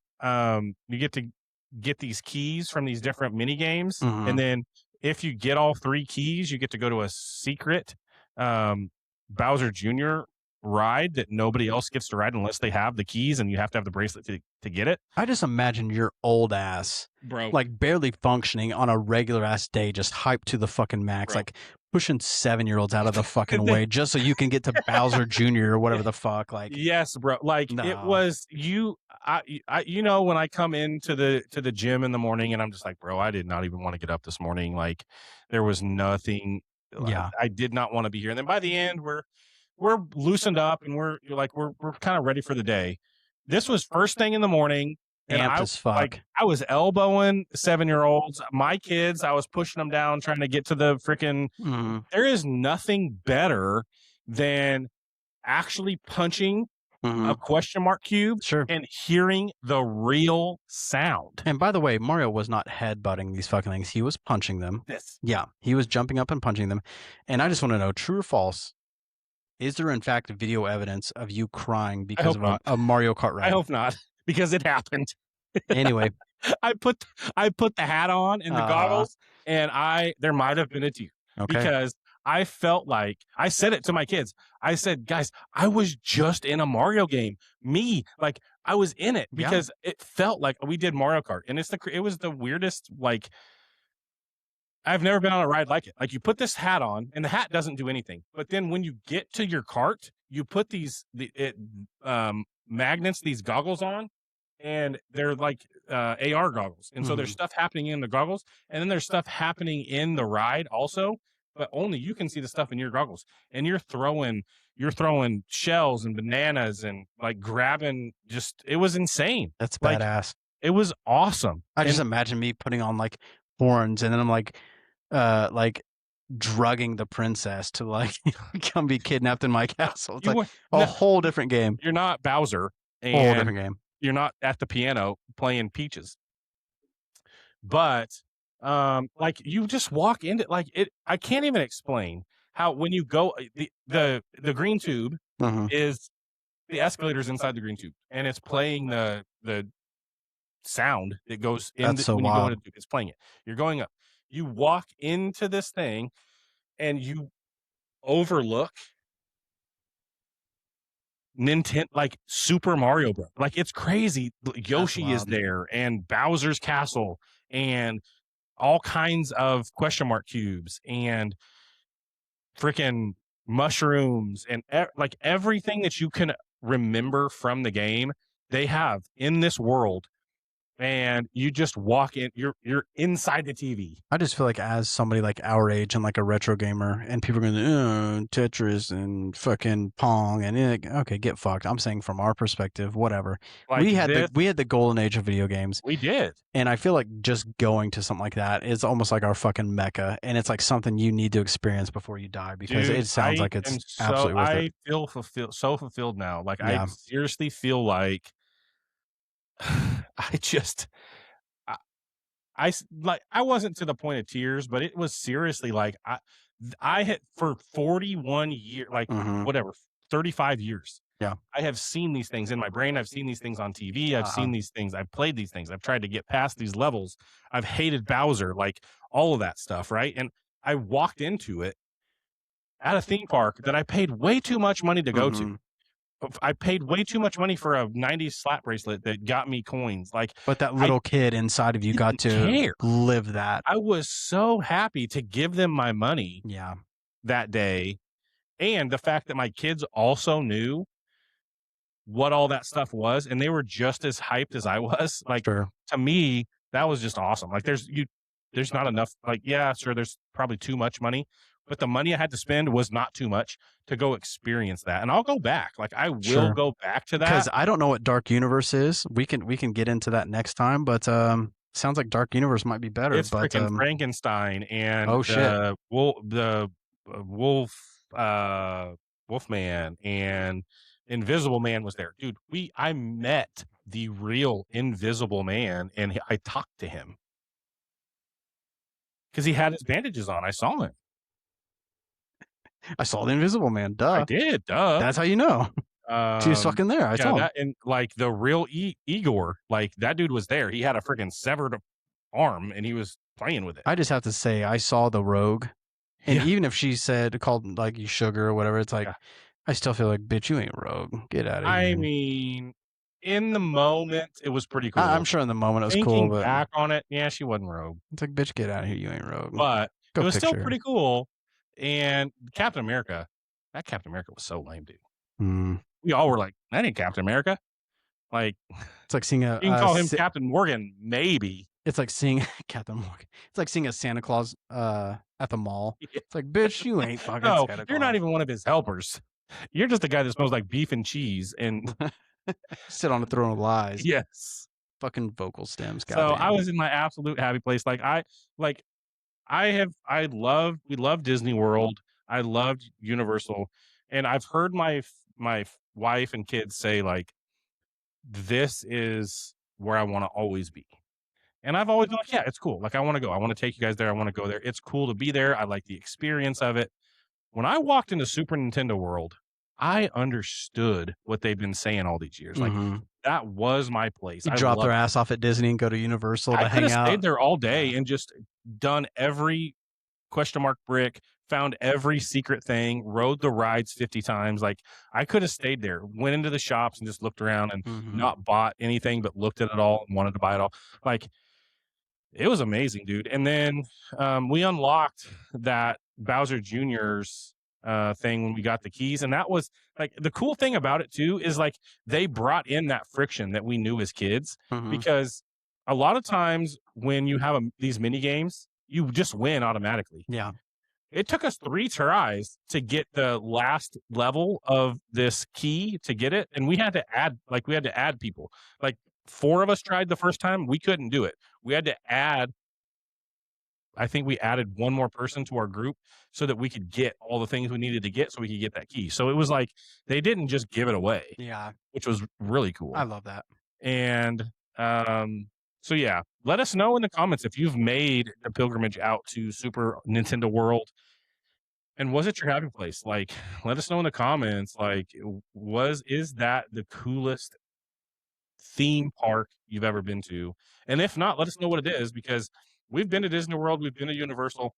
get these keys from these different mini games, and then if you get all 3 keys, you get to go to a secret Bowser Jr. ride that nobody else gets to ride unless they have the keys, and you have to have the bracelet to get it. I just imagine your old ass, Bro, like barely functioning on a regular ass day, just hyped to the fucking max, Bro. like pushing 7-year-olds out of the fucking way just so you can get to Bowser Jr. or whatever the fuck. Like, yes, bro. Like, it No. was I you know, when I come into the gym in the morning and I'm just like, bro, I did not even want to get up this morning. Like, there was nothing. Yeah. I did not want to be here. And then by the end, we're loosened up and we're kind of ready for the day. This was first thing in the morning, and Amped as fuck. I was elbowing 7-year-olds, my kids. I was pushing them down, trying to get to the freaking. There is nothing better than actually punching a question mark cube Sure. and hearing the real sound. And by the way, Mario was not headbutting these fucking things. He was punching them. This. Yeah. He was jumping up and punching them. And I just want to know, true or false, is there in fact video evidence of you crying because hope of not. a Mario Kart ride? I hope not, because it happened. Anyway, I put the hat on and the goggles, and there might have been a tear, because I felt like, I said it to my kids. I said, guys, I was just in a Mario game. Like, I was in it because it felt like we did Mario Kart, and it was the weirdest. Like, I've never been on a ride like it. Like, you put this hat on, and the hat doesn't do anything. But then when you get to your cart, you put these magnets, these goggles on, and they're like AR goggles. And so there's stuff happening in the goggles, and then there's stuff happening in the ride also, but only you can see the stuff in your goggles. And you're throwing shells and bananas and like grabbing, it was insane. That's like, badass. It was awesome. I just imagine me putting on like horns, and then I'm like drugging the princess to like come be kidnapped in my castle. It's like a whole different game. You're not Bowser, and whole different game. You're not at the piano playing Peaches. But like, you just walk into like it. I can't even explain how, when you go, the green tube is the escalators inside the green tube, and it's playing the sound that goes in. That's so when you wild. go into it's playing it. You're going up. You walk into this thing, and you overlook Nintendo, like Super Mario Bros. Like, it's crazy. Yoshi is there, and Bowser's Castle, and all kinds of question mark cubes, and freaking mushrooms, and like everything that you can remember from the game, they have in this world. And you just walk in, you're inside the TV. I just feel like, as somebody like our age and like a retro gamer, and people are going, Tetris and fucking Pong, and like, okay, get fucked. I'm saying from our perspective, whatever. Like, we had the golden age of video games. We did. And I feel like just going to something like that is almost like our fucking mecca, and it's like something you need to experience before you die, because it sounds like it's absolutely worth it. I feel so fulfilled now. Like, I seriously feel like I wasn't to the point of tears, but it was seriously like, I had, for 41 years, like whatever, 35 years. Yeah. I have seen these things in my brain. I've seen these things on TV. I've seen these things. I've played these things. I've tried to get past these levels. I've hated Bowser, like all of that stuff. Right. And I walked into it at a theme park that I paid way too much money to go to. I paid way too much money for a 90s slap bracelet that got me coins. Like, but that little kid inside of you got to live that. I was so happy to give them my money. Yeah. That day. And the fact that my kids also knew what all that stuff was, and they were just as hyped as I was. Like, to me, that was just awesome. Like, there's not enough. Like, yeah, sure, there's probably too much money, but the money I had to spend was not too much to go experience that. And I'll go back. Like, I will go back to that. Because I don't know what Dark Universe is. We can get into that next time, but sounds like Dark Universe might be better. It's freaking Frankenstein and the Wolfman and Invisible Man was there. Dude, I met the real Invisible Man, and I talked to him. because he had his bandages on. I saw him. I saw the Invisible Man. Duh. I did. Duh. That's how you know. She was fucking there. I saw him. That, and like the real Igor, like that dude was there. He had a freaking severed arm and he was playing with it. I just have to say, I saw the Rogue, and even if she called like you sugar or whatever, it's like I still feel like, bitch, you ain't Rogue. Get out of here. I mean, in the moment, it was pretty cool. I'm sure in the moment it was Thinking cool, but back on it, yeah, she wasn't Rogue. It's like, bitch, get out of here. You ain't Rogue. But Go it was picture. still pretty cool. And Captain America, that Captain America was so lame, dude. We all were like, that ain't Captain America. Like, it's like seeing a. You can call him Captain Morgan, maybe. It's like seeing Captain Morgan. It's like seeing a Santa Claus at the mall. It's like, bitch, you ain't fucking Santa Claus. You're not even one of his helpers. You're just the guy that smells like beef and cheese and sit on a throne of lies. Yes. Fucking vocal stems. So I was in my absolute happy place. We love Disney World. I loved Universal. And I've heard my wife and kids say, like, this is where I want to always be. And I've always been like, yeah, it's cool. Like, I want to go. I want to take you guys there. I want to go there. It's cool to be there. I like the experience of it. When I walked into Super Nintendo World, I understood what they've been saying all these years. Like, that was my place. You drop their ass off at Disney and go to Universal to hang out. I stayed there all day and just done every question mark brick, found every secret thing, rode the rides 50 times. Like, I could have stayed there, went into the shops and just looked around and not bought anything, but looked at it all and wanted to buy it all. Like, it was amazing, dude. And then we unlocked that Bowser Jr.'s thing when we got the keys. And that was like the cool thing about it too, is like they brought in that friction that we knew as kids, because a lot of times when you have these mini games, you just win automatically. Yeah. It took us 3 tries to get the last level of this key to get it. And we had to add people. Like 4 of us tried the first time. We couldn't do it. We had to add, I think we added 1 more person to our group so that we could get all the things we needed to get so we could get that key. So it was like, they didn't just give it away. Yeah. Which was really cool. I love that. And, so yeah, let us know in the comments if you've made the pilgrimage out to Super Nintendo World, and was it your happy place? Like, let us know in the comments. Like, is that the coolest theme park you've ever been to? And if not, let us know what it is, because we've been to Disney World, we've been to Universal,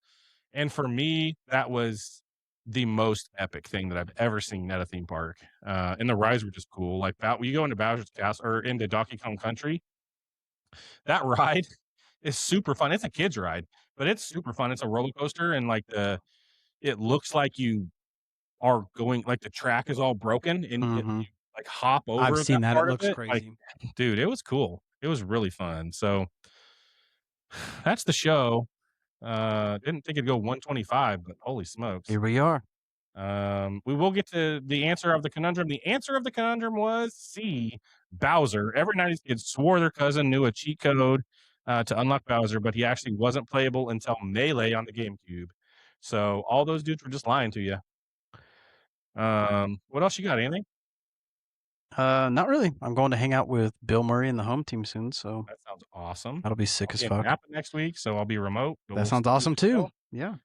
and for me, that was the most epic thing that I've ever seen at a theme park. And the rides were just cool. Like, you go into Bowser's Castle or into Donkey Kong Country. That ride is super fun. It's a kid's ride, but it's super fun. It's a roller coaster, and like it looks like you are going, like the track is all broken and you like hop over. I've seen that. It part looks of it. crazy. Like, dude, it was cool. It was really fun. So that's the show. Didn't think it'd go 125, but holy smokes. Here we are. We will get to the answer of the conundrum. The answer of the conundrum was C, Bowser. Every 90s kid swore their cousin knew a cheat code to unlock Bowser, but he actually wasn't playable until Melee on the GameCube. So all those dudes were just lying to you. What else you got? Anything? Not really. I'm going to hang out with Bill Murray and the home team soon, so that sounds awesome. That'll be sick as fuck. Next week, so I'll be remote. That sounds awesome too. Yeah.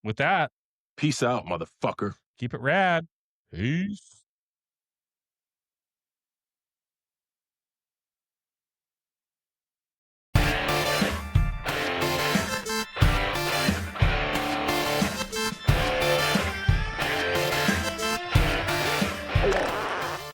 With that, peace out, motherfucker. Keep it rad. Peace.